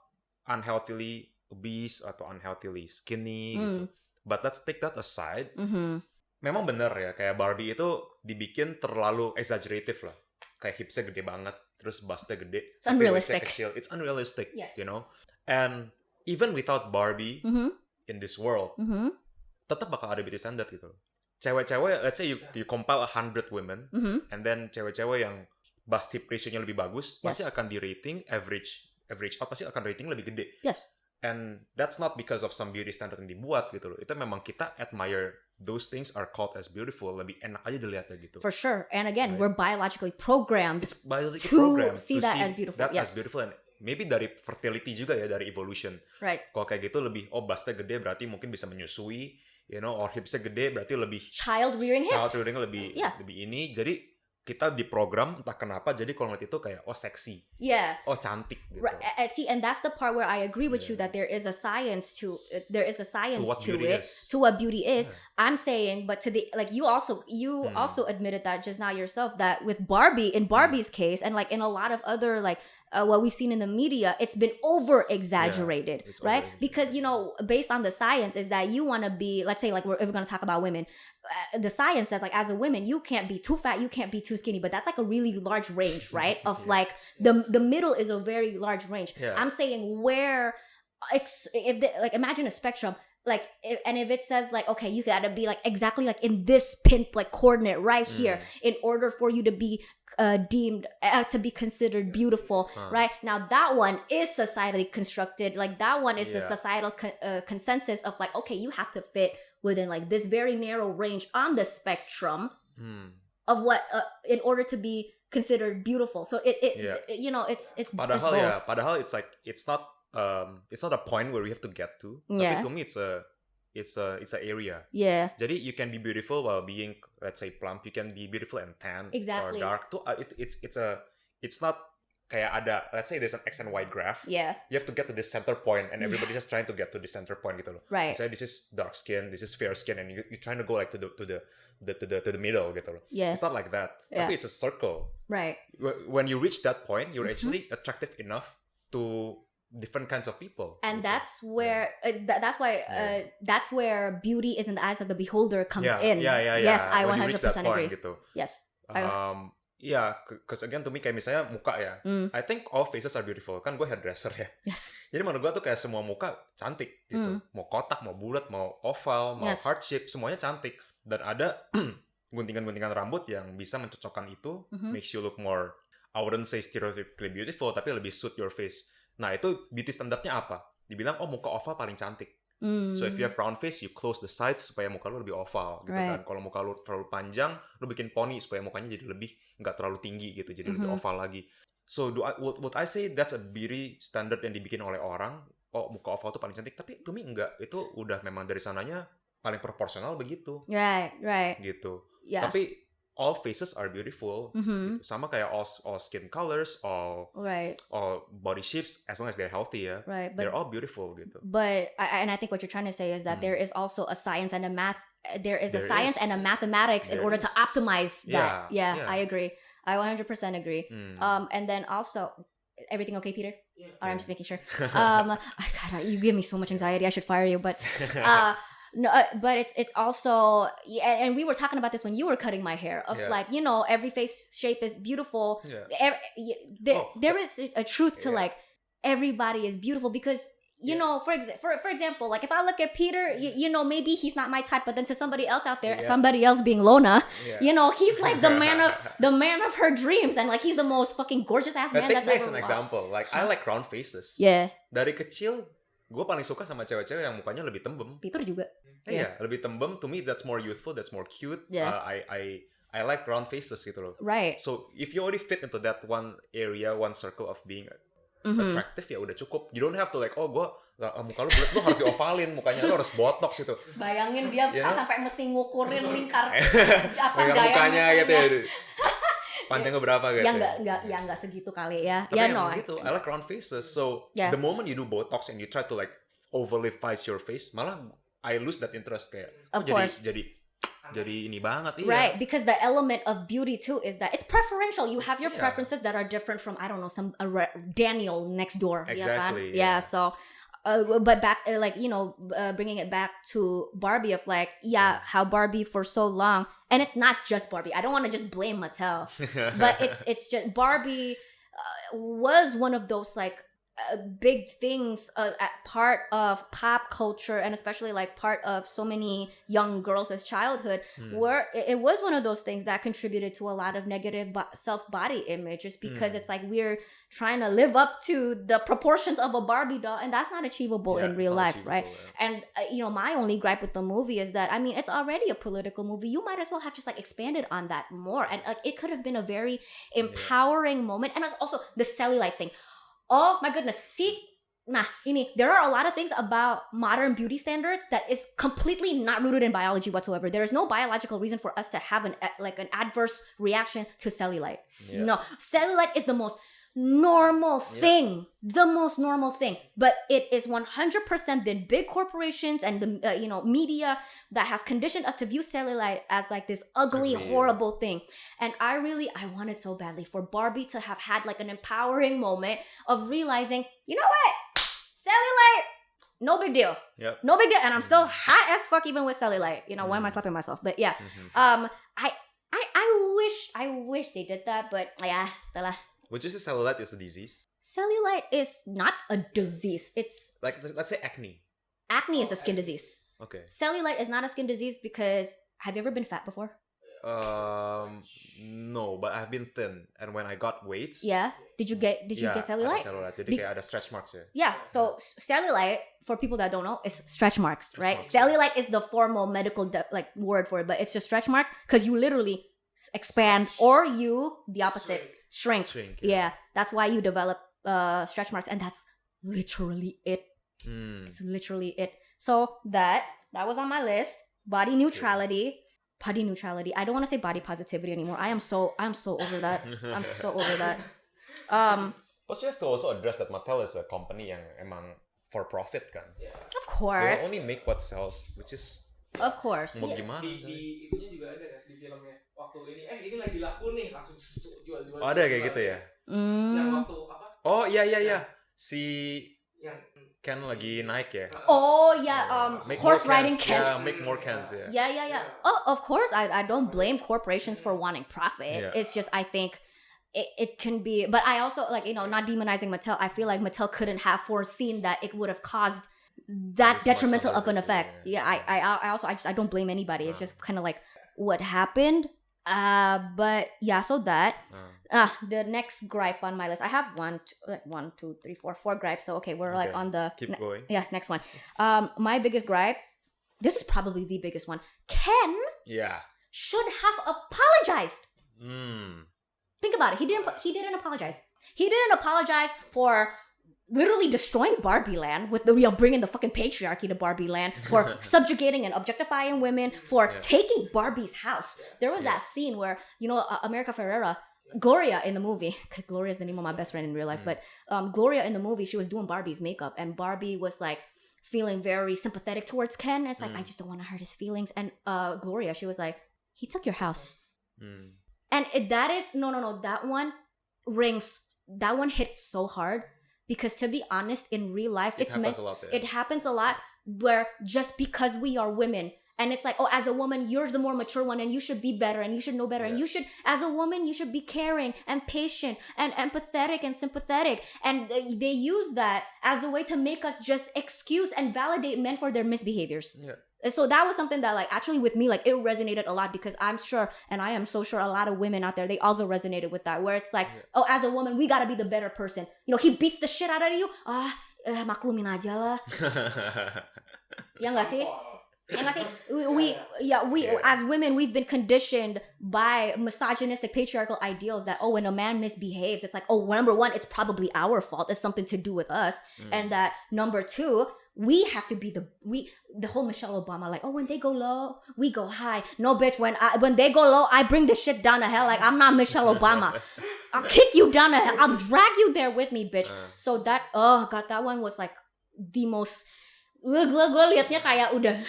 unhealthily obese atau unhealthily skinny gitu. But let's take that aside. Memang bener ya, kayak Barbie itu dibikin terlalu exaggerative lah. Kayak hipsnya gede banget, terus bustnya gede. It's unrealistic. Kecil. It's unrealistic, you know. And even without Barbie in this world, tetap bakal ada beauty standard gitu. Cewek-cewek, let's say you compile 100 women, and then cewek-cewek yang bust hip ratio-nya lebih bagus, pasti akan di rating average out, pasti akan rating lebih gede. Yes. And that's not because of some beauty standard yang dibuat gitu loh. Itu memang kita admire those things are called as beautiful. Lebih enak aja dilihatnya gitu. For sure. And again, we're biologically programmed to see that as beautiful. As beautiful. And maybe dari fertility juga ya, dari evolution. Right. Kalau kayak gitu lebih, bustnya gede berarti mungkin bisa menyusui. You know, or hipsnya gede berarti lebih child rearing lebih ini. Jadi kita diprogram entah kenapa, jadi kalau ngeliat itu kayak seksi, cantik gitu. Right. See, and that's the part where I agree with you that there is a science to it, to what beauty is. I'm saying, but to the like you also admitted that just now yourself, that with Barbie, in Barbie's case, and like in a lot of other like what we've seen in the media, it's been over exaggerated, right? Because you know, based on the science, is that you want to be, let's say, like if we're going to talk about women, the science says like as a woman you can't be too fat, you can't be too skinny, but that's like a really large range, right? Of like the middle is a very large range. I'm saying where imagine a spectrum, like if it says like, okay, you gotta be like exactly like in this pin like coordinate right here in order for you to be deemed to be considered beautiful, right? Now that one is societally constructed, like that one is a societal consensus of like, okay, you have to fit within like this very narrow range on the spectrum of what in order to be considered beautiful. So it you know, it's padahal it's like it's not a point where we have to get to. Tapi to me it's it's a area. Yeah. Jadi you can be beautiful while being, let's say, plump. You can be beautiful and tan Exactly. or dark. It's not kayak ada, let's say there's an X and Y graph. Yeah. You have to get to this center point, and everybody's just trying to get to the center point gitu loh. Right. Misalnya this is dark skin, this is fair skin, and you're trying to go like to the middle gitu loh. Yeah. It's not like that. Yeah. Tapi it's a circle. Right. When you reach that point, you're actually attractive enough to different kinds of people. And that's where that's where beauty is in the eyes of the beholder comes in. Yeah. Yes, I when 100% agree. Gitu. Yes. Because again to me kayak misalnya muka ya, I think all faces are beautiful. Kan gue hairdresser ya. Yes. Jadi menurut gue tuh kayak semua muka cantik gitu. Mau kotak, mau bulat, mau oval, mau heart shape, semuanya cantik. Dan ada guntingan-guntingan rambut yang bisa mencocokkan itu, makes you look more, I wouldn't say stereotypically beautiful, tapi lebih suit your face. Nah itu beauty standarnya apa? Dibilang muka oval paling cantik. So if you have round face, you close the sides supaya muka lu lebih oval gitu kan. Kalau muka lu terlalu panjang, lu bikin poni supaya mukanya jadi lebih nggak terlalu tinggi gitu, jadi lebih oval lagi. So would I say that's a beauty standard yang dibikin oleh orang? Oh muka oval tuh paling cantik, tapi to me enggak. Itu udah memang dari sananya paling proporsional begitu. Right. Gitu. Yeah. Tapi all faces are beautiful. Gitu. Sama kayak all skin colors, all body shapes, as long as they're healthy ya. Right. They're all beautiful gitu. But I think what you're trying to say is that there is also a science and a math. There is a science and a mathematics in order to optimize that. Yeah, I agree. I 100% agree. And then also, everything okay, Peter? Yeah. I'm just making sure. God, you give me so much anxiety. I should fire you, but. No, but it's also, and we were talking about this when you were cutting my hair, of like, you know, every face shape is beautiful. There is a truth to like everybody is beautiful, because you know, for example, like if I look at Peter, you know, maybe he's not my type, but then to somebody else out there, somebody else being Lona, you know, he's like the man of her dreams, and like he's the most fucking gorgeous ass man that's ever. Take an example, like I like round faces. Yeah. Dari kecil gue paling suka sama cewek-cewek yang mukanya lebih tembem. Peter juga. Iya, lebih tembem. To me, that's more youthful, that's more cute. I like round faces gitu loh. Right. So if you already fit into that one area, one circle of being attractive, ya udah cukup. You don't have to like, muka lu bulat, lu harus diovalin, mukanya lu harus botox gitu. Bayangin dia sampai mesti ngukurin lingkar mukanya gitu ya. Panjangnya berapa gitu? Ya nggak segitu kali ya. Tapi gitu. I like round faces. So the moment you do Botox and you try to like overly face your face, malah I lose that interest kayak. Of course. Jadi ini banget. Right, because the element of beauty too is that it's preferential. You have your preferences that are different from, I don't know, some Daniel next door. Exactly. Yeah. So. But back, like, you know, bringing it back to Barbie of like, how Barbie for so long, and it's not just Barbie. I don't want to just blame Mattel, but it's just Barbie was one of those like big things, part of pop culture, and especially like part of so many young girls' childhood, where it was one of those things that contributed to a lot of negative self-body image, just because it's like we're trying to live up to the proportions of a Barbie doll, and that's not achievable in real life, right? And you know, my only gripe with the movie is that, I mean, it's already a political movie. You might as well have just like expanded on that more, and like it could have been a very empowering moment. And also the cellulite thing. Oh my goodness. See, there are a lot of things about modern beauty standards that is completely not rooted in biology whatsoever. There is no biological reason for us to have an adverse reaction to cellulite. No, cellulite is the most normal thing, but it is 100% been big corporations and the media that has conditioned us to view cellulite as like this ugly, horrible thing. And I wanted so badly for Barbie to have had like an empowering moment of realizing, you know what, cellulite, no big deal. No big deal. And I'm still hot as fuck even with cellulite. You know, why am I slapping myself? But yeah, I wish they did that, but would you say cellulite is a disease? Cellulite is not a disease. It's like, let's say acne. Acne is a skin disease. Okay. Cellulite is not a skin disease because, have you ever been fat before? No, but I've been thin, and when I got weight. Yeah. Did you get cellulite? Ada cellulite. Jadi kayak ada stretch marks ya. Yeah. So cellulite, for people that don't know, is stretch marks, right? Cellulite is the formal medical word for it, but it's just stretch marks because you literally expand, or the opposite. Shrink. Yeah, that's why you develop stretch marks, and that's literally it. It's literally it. So that was on my list. Body neutrality. Body neutrality. I don't want to say body positivity anymore. I'm so over that. I'm so over that. Plus we have to also address that Mattel is a company yang emang for profit kan. Of course. They only make what sells, which is of course. Mau gimana? Di itunya juga ada kan di filmnya. Waktu ini lagi laku nih, langsung jual. Oh, ada kayak gitu ya. Yang waktu apa? Oh iya. Si yang Ken lagi naik ya. Oh yeah, horse riding Ken. Yeah, make more cans. Yeah. Oh, of course. I don't blame corporations for wanting profit. Yeah. It's just I think it can be, but I also not demonizing Mattel. I feel like Mattel couldn't have foreseen that it would have caused that detrimental of an effect. Yeah, I don't blame anybody. It's just kind of like what happened. But yeah, so that the next gripe on my list, I have 4 gripes. So okay, we're like on the keep going. Yeah, next one. My biggest gripe. This is probably the biggest one. Ken should have apologized. Think about it. He didn't apologize. He didn't apologize for literally destroying Barbie Land with bringing the fucking patriarchy to Barbie Land, for subjugating and objectifying women, for taking Barbie's house. There was that scene where America Ferrera, Gloria in the movie. Gloria is the name of my best friend in real life, but Gloria in the movie, she was doing Barbie's makeup, and Barbie was like feeling very sympathetic towards Ken. It's like I just don't want to hurt his feelings, and Gloria, she was like, he took your house. And that is that one rings. That one hit so hard because, to be honest, in real life, it happens a lot where just because we are women, and it's like, oh, as a woman, you're the more mature one, and you should be better, and you should know better, and you should, as a woman, you should be caring and patient and empathetic and sympathetic, and they use that as a way to make us just excuse and validate men for their misbehaviors. So that was something that, like, actually with me, like, it resonated a lot, because I'm sure, and I am so sure a lot of women out there, they also resonated with that, where it's like, oh, as a woman, we gotta be the better person. He beats the shit out of you. Maklumin aja lah. Ya nggak sih? We as women, we've been conditioned by misogynistic patriarchal ideals that, oh, when a man misbehaves, it's like, oh, number one, it's probably our fault. It's something to do with us. And that number two, we have to be the whole Michelle Obama, like, oh, when they go low, we go high. No, bitch, when they go low, I bring the shit down to hell. Like, I'm not Michelle Obama. I'll kick you down to hell. I'll drag you there with me, bitch. So that, oh God, that one was like the most, gue liatnya kayak udah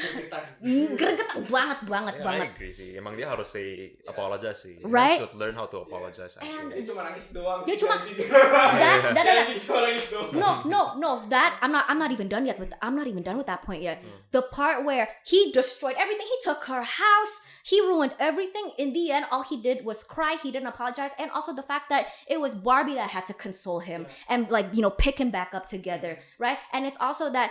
gregetan banget. I agree sih. Emang dia harus say apologize sih. Right? He should learn how to apologize. Dia cuma nangis doang. Dia cuma No. That I'm not even done yet with. I'm not even done with that point yet. The part where he destroyed everything. He took her house. He ruined everything. In the end, all he did was cry. He didn't apologize, and also the fact that it was Barbie that had to console him and, like, pick him back up together, right? And it's also that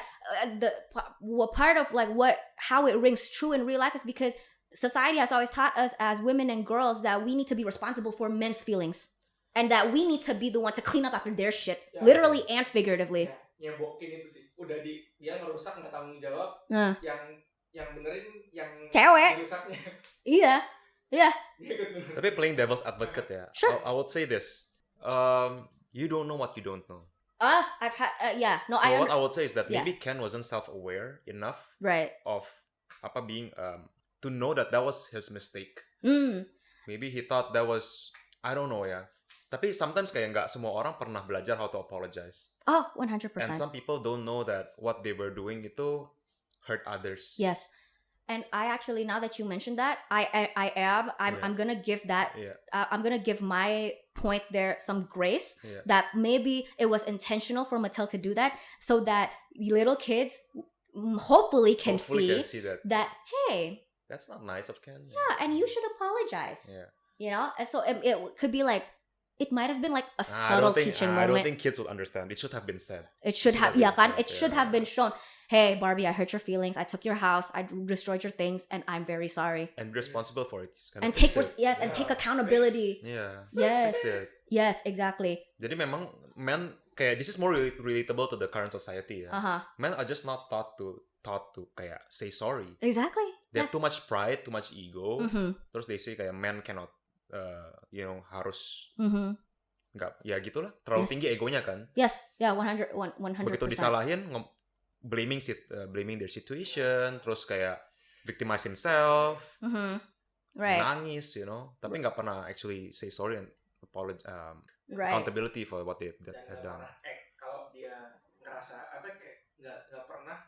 part of, like, how it rings true in real life is because society has always taught us as women and girls that we need to be responsible for men's feelings, and that we need to be the one to clean up after their shit, literally and figuratively. Nyebokin itu sih, udah dia ngerusak, nggak tanggung jawab. Yang benerin yang cewek rusaknya. Iya. Tapi playing devil's advocate ya. Sure. I would say this. You don't know what you don't know. I've had no. So what I would say is that maybe Ken wasn't self-aware enough, right, of being to know that was his mistake. Maybe he thought that was, I don't know ya. Tapi sometimes kayak nggak semua orang pernah belajar how to apologize. Oh, 100%. And some people don't know that what they were doing itu hurt others. Yes. And I actually, now that you mentioned that, I'm gonna give that. I'm gonna give my point there some grace that maybe it was intentional for Mattel to do that, so that little kids hopefully can see that, hey, that's not nice of Ken. Yeah, and you should apologize. Yeah. And so it could be like, it might have been like a subtle teaching moment. I don't think kids would understand. It should have been said. It should have been shown. Hey, Barbie, I hurt your feelings. I took your house. I destroyed your things, and I'm very sorry. And responsible for it. And take and take accountability. Yes, exactly. Jadi memang men kayak, this is more relatable to the current society. Men are just not taught to kayak say sorry. Exactly. They have too much pride, too much ego. Terus they say kayak men cannot harus nggak, ya gitulah, terlalu tinggi egonya kan. 100%. Begitu disalahin blaming their situation, terus kayak victimize himself, nangis, you know, tapi nggak pernah actually say sorry and accountability for what they have done. Kalau dia ngerasa kayak nggak pernah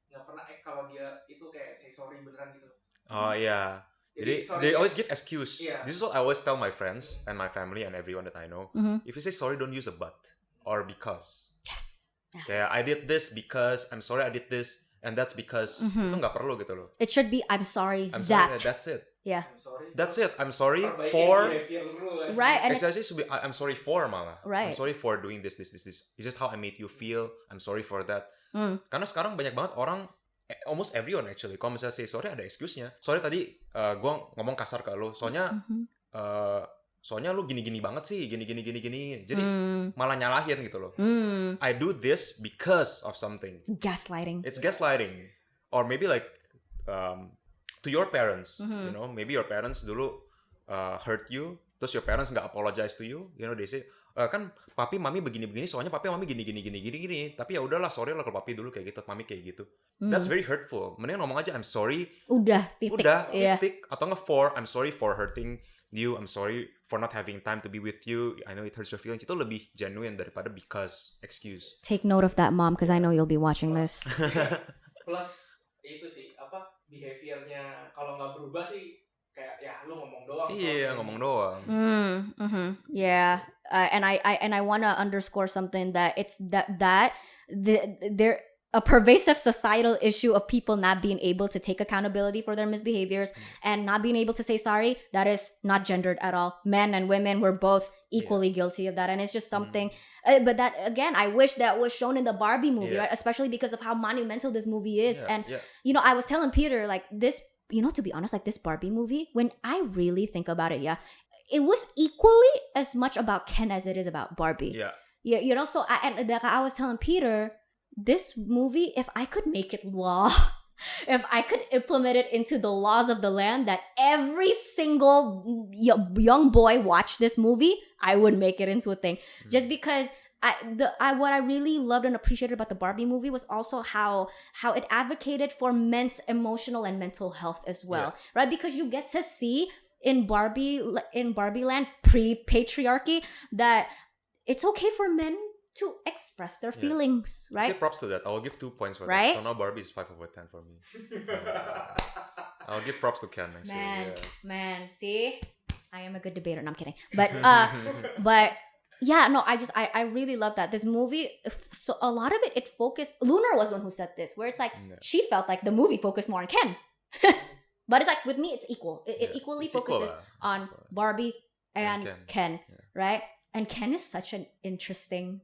nggak pernah kalau dia itu kayak say sorry beneran gitu. Oh yeah. Jadi they always give excuse. Yeah. This is what I always tell my friends and my family and everyone that I know. If you say sorry, don't use a but or because. Yes. Kayak I did this because I'm sorry I did this and that's because itu nggak perlu gitu loh. It should be I'm sorry that. That's it. Yeah. That's it. I'm sorry for. Right. And actually, I'm sorry for malah. Right. I'm sorry for doing this. This is just how I made you feel. I'm sorry for that. Karena sekarang banyak banget orang, almost everyone actually, kalau misalnya say sorry ada excuse-nya. Sorry tadi gue ngomong kasar ke lo, soalnya lu gini-gini banget sih, gini. Jadi malah nyalahin gitu loh. I do this because of something. It's gaslighting. Or maybe like to your parents, you know, maybe your parents dulu hurt you, terus your parents nggak apologize to you, you know, they say kan papi mami begini soalnya papi mami gini tapi ya udahlah sorry lah kalau papi dulu kayak gitu, mami kayak gitu. That's very hurtful. Mending ngomong aja I'm sorry. Udah titik atau nggak for I'm sorry for hurting you, I'm sorry for not having time to be with you, I know it hurts your feelings. Itu lebih genuine daripada because excuse. Take note of that, mom, because I know you'll be watching this. Plus itu sih behaviornya kalau nggak berubah sih kayak ya lu ngomong doang. Iya, ngomong doang. Yeah. And I want to underscore something that it's there a pervasive societal issue of people not being able to take accountability for their misbehaviors and not being able to say sorry. That is not gendered at all. Men and women were both equally guilty of that, and it's just something. But that again, I wish that was shown in the Barbie movie, right? Especially because of how monumental this movie is. You know, I was telling Peter like this. You know, to be honest, like this Barbie movie, when I really think about it, it was equally as much about Ken as it is about Barbie. Yeah. You know, so I was telling Peter, this movie, if I could make it law, if I could implement it into the laws of the land that every single young boy watch this movie, I would make it into a thing. Just because what I really loved and appreciated about the Barbie movie was also how it advocated for men's emotional and mental health as well, right? Because you get to see in Barbie land pre-patriarchy that it's okay for men to express their feelings, right? Say props to that. I'll give 2 points for that. So now Barbie is 5 over 10 for me. I'll give props to Ken actually. Man, see, I am a good debater. No, I'm kidding. But yeah, no, I really love that. This movie, so a lot of it focused, Lunar was the one who said this, where it's like, she felt like the movie focused more on Ken. But it's like, with me, it's equal. It equally focuses on Barbie and Ken, right? And Ken is such an interesting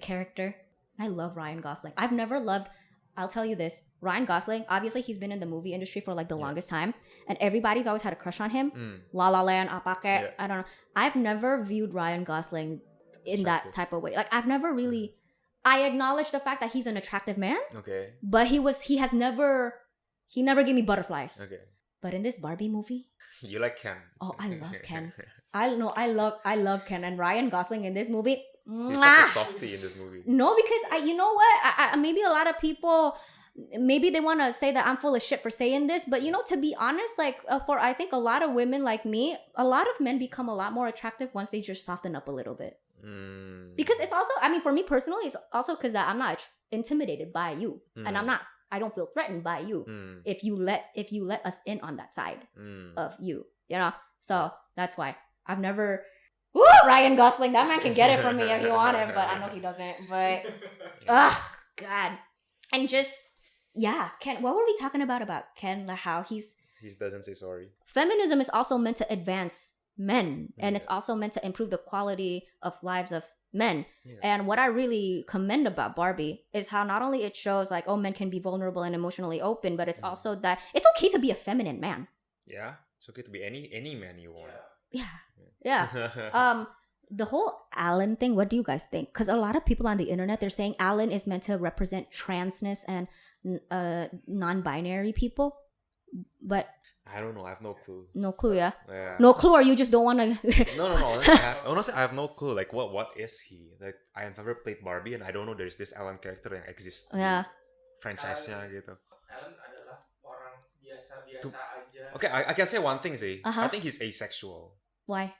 character. I love Ryan Gosling. I've never loved, I'll tell you this, Ryan Gosling, obviously he's been in the movie industry for like the longest time, and everybody's always had a crush on him. La La Land, Apake, I don't know. I've never viewed Ryan Gosling in that type of way. Like I've never really, I acknowledge the fact that he's an attractive man. Okay. But he never gave me butterflies. Okay. But in this Barbie movie, you like Ken. Oh, I love Ken. I love Ken, and Ryan Gosling in this movie. He's such a softie in this movie. No, because you know what? I maybe a lot of people, maybe they want to say that I'm full of shit for saying this, but you know, to be honest, like for I think a lot of women like me, a lot of men become a lot more attractive once they just soften up a little bit. Because it's also, I mean, for me personally, it's also because I'm not intimidated by you, and I don't feel threatened by you if you let us in on that side of you, you know. So that's why I've never. Woo, Ryan Gosling, that man can get it from me if you want it, but I know he doesn't. But God, and just Ken. What were we talking about Ken? Like how he doesn't say sorry. Feminism is also meant to advance men, and it's also meant to improve the quality of lives of men. And what I really commend about Barbie is how not only it shows like, oh, men can be vulnerable and emotionally open, but it's also that it's okay to be a feminine man. Yeah, it's okay to be any man you want. Yeah. The whole Alan thing, what do you guys think? Because a lot of people on the internet, they're saying Alan is meant to represent transness and non-binary people. But I don't know. I have no clue. no clue, yeah. Yeah. No clue, or you just don't want to. No. Honestly, I have no clue. Like, what is he? Like, I have never played Barbie, and I don't know there's this Alan character yang exists. Yeah. Franchise-nya gitu. Alan adalah orang biasa-biasa aja. Okay, I can say one thing sih. Uh-huh. I think he's asexual. Why?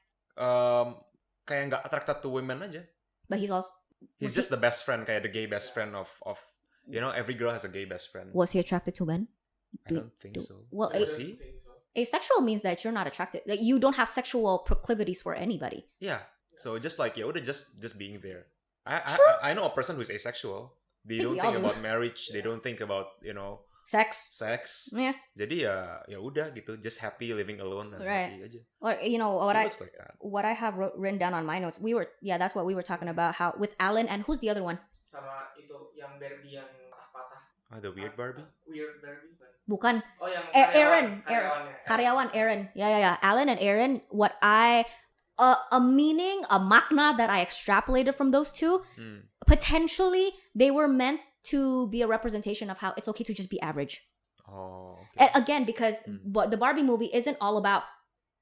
Kayak nggak attracted to women aja. But he's also. He's just the best friend, kayak the gay best friend of every girl has a gay best friend. Was he attracted to men? I don't think so. Well, Was he? Asexual means that you're not attracted. Like you don't have sexual proclivities for anybody. Yeah. So just like just being there. I know a person who's asexual. They Think don't we think all do. about marriage. They don't think about Sex. sex. Yeah. Jadi ya udah gitu. Just happy living alone and Right. happy aja. Or Looks like that. what I have written down on my notes. That's what we were talking about. How with Alan and who's the other one? Sama itu yang Barbie yang patah-patah. The weird Barbie. Weird Barbie. Bukan. Oh yang Karyawan Aaron. Yeah. Alan and Aaron. What a meaning, a makna that I extrapolated from those two. Potentially, they were meant to be a representation of how it's okay to just be average. Oh. Okay. And again, because the Barbie movie isn't all about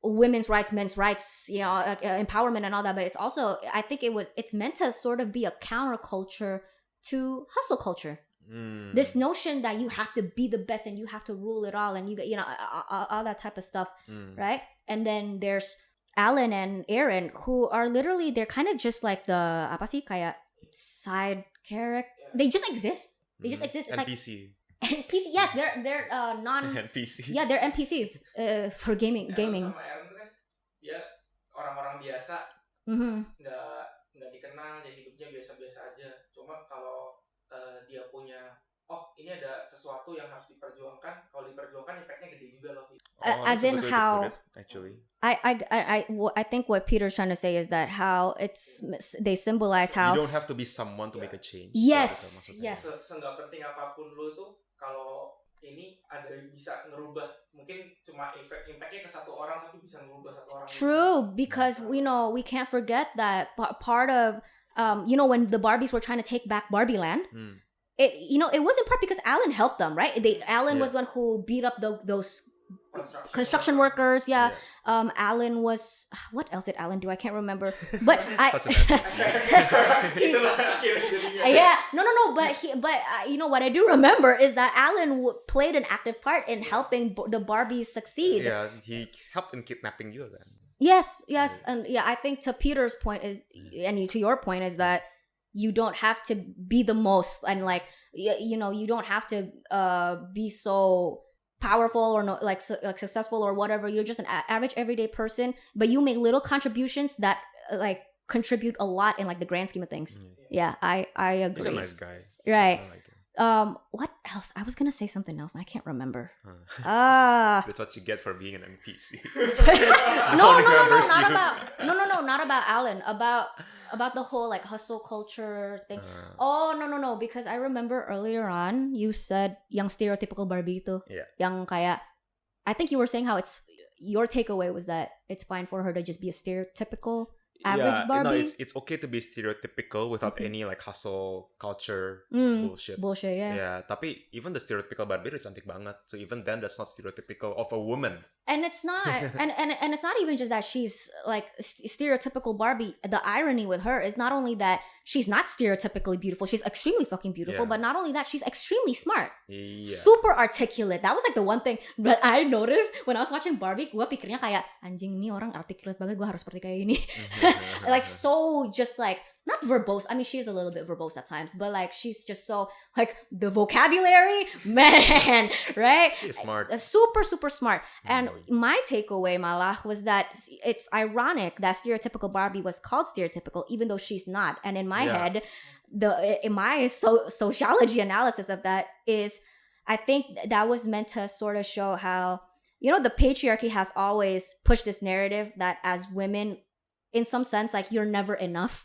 women's rights, men's rights, empowerment and all that, but it's also, I think it's meant to sort of be a counterculture to hustle culture. This notion that you have to be the best and you have to rule it all and all that type of stuff, right? And then there's Alan and Aaron, who are literally, they're kind of just like the apa sih, kayak side character. They just exist. They just exist. It's NPC. like NPC. Yes, they're non NPC. Yeah, they're NPCs for gaming. Sama Aaron tuh kan dia orang-orang biasa, nggak dikenal, dia hidupnya biasa-biasa aja. Cuma kalau dia punya ini ada sesuatu yang harus diperjuangkan. Kalau diperjuangkan impactnya gede juga loh. As in how actually. I think what Peter's trying to say is that how they symbolize how you don't have to be someone to make a change. Yes. Seenggak penting apapun lu tuh, kalau ini ada bisa ngerubah, mungkin cuma impactnya ke satu orang tapi bisa ngerubah satu orang. True, because we can't forget that part of when the Barbies were trying to take back Barbie Land, it was in part because Alan helped them, right? Alan was the one who beat up those construction workers. Yeah. Alan was, what else did Alan do? I can't remember. But what I do remember is that Alan played an active part in helping the Barbies succeed. Yeah, he helped in kidnapping you then. Yes, and I think to Peter's point is, and to your point is that you don't have to be the most, and like you don't have to be so powerful or like successful or whatever. You're just an average everyday person, but you make little contributions that like contribute a lot in like the grand scheme of things. Yeah, I agree. He's a nice guy. Right. I like him. What else? I was gonna say something else and I can't remember. That's what you get for being an NPC. Not about Alan. About the whole like hustle culture thing. No, because I remember earlier on you said yang stereotypical Barbie itu. Yeah. Yang kayak, I think you were saying how your takeaway was that it's fine for her to just be a stereotypical average Barbie. No, it's okay to be stereotypical without any like hustle culture bullshit. Bullshit, yeah. Yeah, tapi even the stereotypical Barbie itu cantik banget. So even then, that's not stereotypical of a woman. And it's not, and it's not even just that she's like stereotypical Barbie. The irony with her is not only that she's not stereotypically beautiful, she's extremely fucking beautiful. Yeah. But not only that, she's extremely smart, Yeah. super articulate. That was like the one thing that I noticed when I was watching Barbie. Gue pikirnya kayak anjing nih orang articulate banget. Gue harus seperti kayak ini. Like so, just like not verbose. I mean, she is a little bit verbose at times, but like she's just so like the vocabulary, man, right? She's smart. Super, super smart. And my takeaway, malah, was that it's ironic that stereotypical Barbie was called stereotypical, even though she's not. And in my head, in my sociology analysis of that is, I think that was meant to sort of show how, the patriarchy has always pushed this narrative that as women, in some sense, like you're never enough.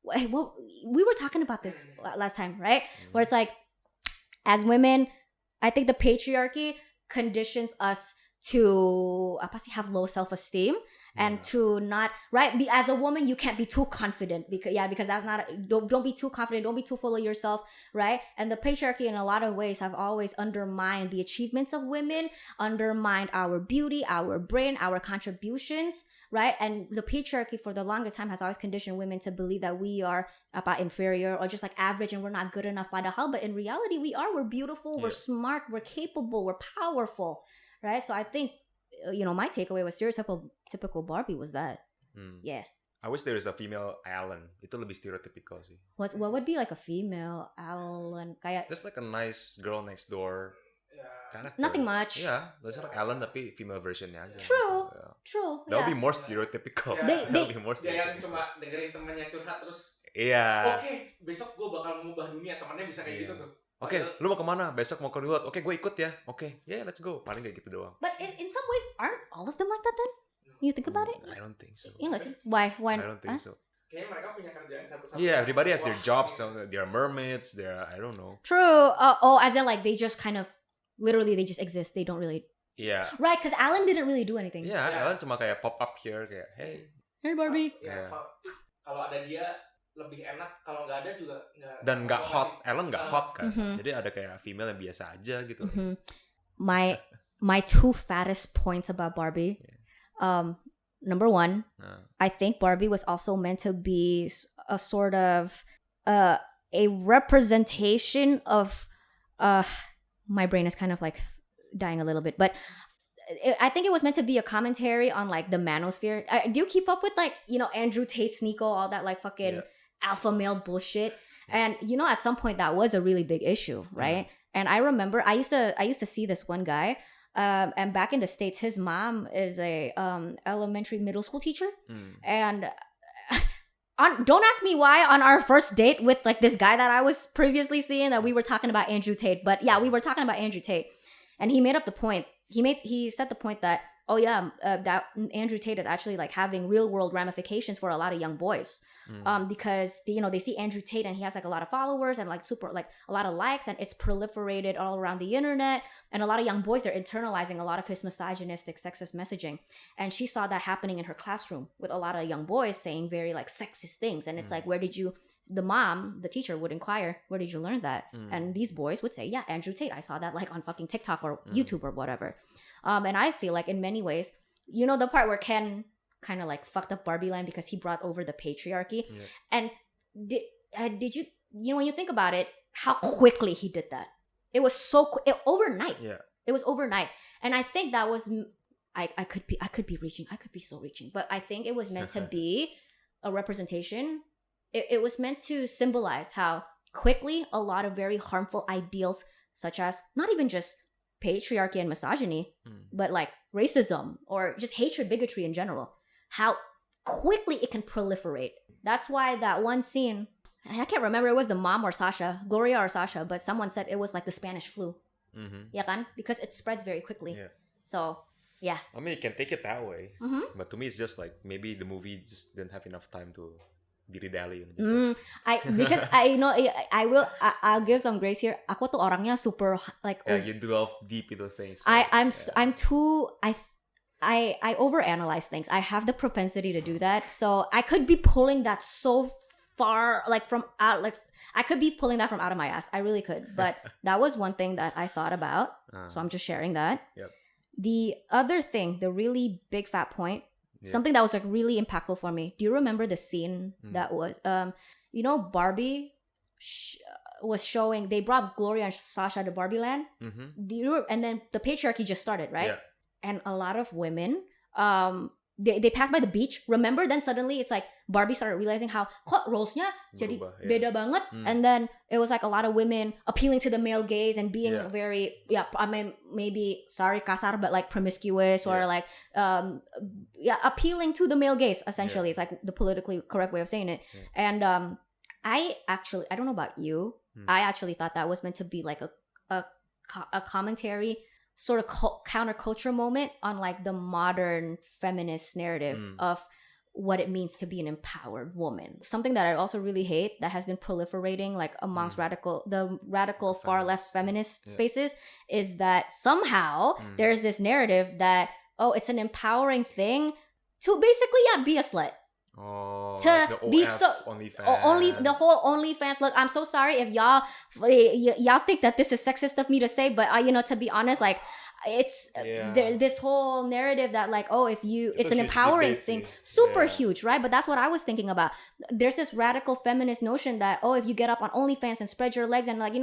Well, we were talking about this last time, right? Where it's like, as women, I think the patriarchy conditions us to have low self-esteem, and to not, right? As a woman, you can't be too confident because that's not, don't be too confident, don't be too full of yourself, right? And the patriarchy in a lot of ways have always undermined the achievements of women, undermined our beauty, our brain, our contributions, right? And the patriarchy for the longest time has always conditioned women to believe that we are about inferior or just like average and we're not good enough by the hell. But in reality, we're beautiful, we're smart, we're capable, we're powerful, right? So I think, my takeaway was stereotypical Barbie was that. Yeah. I wish there was a female Alan. Itu lebih stereotypical sih. What would be like a female Alan? Kayak just like a nice girl next door. Kind of nothing much. Yeah, there's like Alan tapi female versionnya aja. True. Gitu. True. That would be more stereotypical. Dia yang cuma dengerin temannya curhat terus. Iya. Oke, besok gue bakal mengubah dunia. Temannya bisa kayak gitu tuh. Oke, lu mau kemana? Besok mau ke New York. Oke, gue ikut ya. Oke, yeah, let's go. Paling kayak gitu doang. But in some ways, aren't all of them like that then? You think about it? I don't think so. Iya nggak sih? Why? I don't think so. Kayaknya mereka punya kerjaan satu-satu. Yeah, everybody has their jobs. So they're mermaids. I don't know. True. As in like they just kind of, literally they just exist. They don't really. Yeah. Right, because Alan didn't really do anything. Yeah, Alan cuma kayak pop up here kayak, hey Barbie. Kalau ada dia lebih enak, kalau nggak ada juga nggak. Dan nggak hot, Alan nggak hot kan. Jadi ada kayak female yang biasa aja gitu. My two fattest points about Barbie. Number one, I think Barbie was also meant to be a sort of a representation of my brain is kind of like dying a little bit, but I think it was meant to be a commentary on like the manosphere. Do you keep up with like, Andrew Tate Sneako, all that like fucking alpha male bullshit? And at some point that was a really big issue, right? And I remember I used to see this one guy, and back in the States, his mom is a elementary middle school teacher, and don't ask me why on our first date with like this guy that I was previously seeing that we were talking about Andrew Tate, but yeah, we were talking about Andrew Tate, and he made up the point. He said the point that that Andrew Tate is actually like having real world ramifications for a lot of young boys, because they see Andrew Tate and he has like a lot of followers and like super like a lot of likes, and it's proliferated all around the internet, and a lot of young boys, they're internalizing a lot of his misogynistic, sexist messaging, and she saw that happening in her classroom with a lot of young boys saying very like sexist things, and it's like, the teacher would inquire, where did you learn that? And these boys would say, yeah, Andrew Tate, I saw that like on fucking TikTok or YouTube or whatever. And I feel like in many ways, the part where Ken kind of like fucked up Barbie Land because he brought over the patriarchy. And did you, when you think about it, how quickly he did that? It was overnight. Yeah. It was overnight. And I think that was, I could be reaching, I could be so reaching, but I think it was meant to be a representation. It was meant to symbolize how quickly a lot of very harmful ideals, such as not even just patriarchy and misogyny, but like racism or just hatred, bigotry in general, how quickly it can proliferate. That's why that one scene, I can't remember, it was the mom or Sasha, Gloria or Sasha, but someone said it was like the Spanish flu. Yeah, kan? Because it spreads very quickly. Yeah. So, yeah. I mean, you can take it that way. But to me, it's just like maybe the movie just didn't have enough time to dilly-dally. I'll give some grace here. Aku tuh orangnya super like. Yeah, you delve deep into things. I overanalyze things. I have the propensity to do that. So I could be pulling that so far, like from out, like I could be pulling that from out of my ass. I really could. But that was one thing that I thought about. So I'm just sharing that. Yep. The other thing, the really big fat point. Something that was like really impactful for me. Do you remember the scene that was, Barbie was showing, they brought Gloria and Sasha to Barbie Land. And then the patriarchy just started, right? Yeah. And a lot of women, they passed by the beach. Remember? Then suddenly it's like Barbie started realizing how roles-nya jadi beda banget. And then it was like a lot of women appealing to the male gaze and being very, I mean, maybe, sorry, kasar, but like promiscuous or like, appealing to the male gaze, essentially. It's like the politically correct way of saying it. And I don't know about you, I actually thought that was meant to be like a commentary, sort of counterculture moment on like the modern feminist narrative of what it means to be an empowered woman. Something that I also really hate that has been proliferating like amongst radical far left feminist spaces is that somehow there's this narrative that, it's an empowering thing to basically be a slut. Oh, To like the be OFs, so OnlyFans. the whole OnlyFans look. I'm so sorry if y'all think that this is sexist of me to say, but to be honest, like it's this whole narrative that like, oh, if it's an empowering thing, super huge, right? But that's what I was thinking about. There's this radical feminist notion that, oh, if you get up on OnlyFans and spread your legs and like, you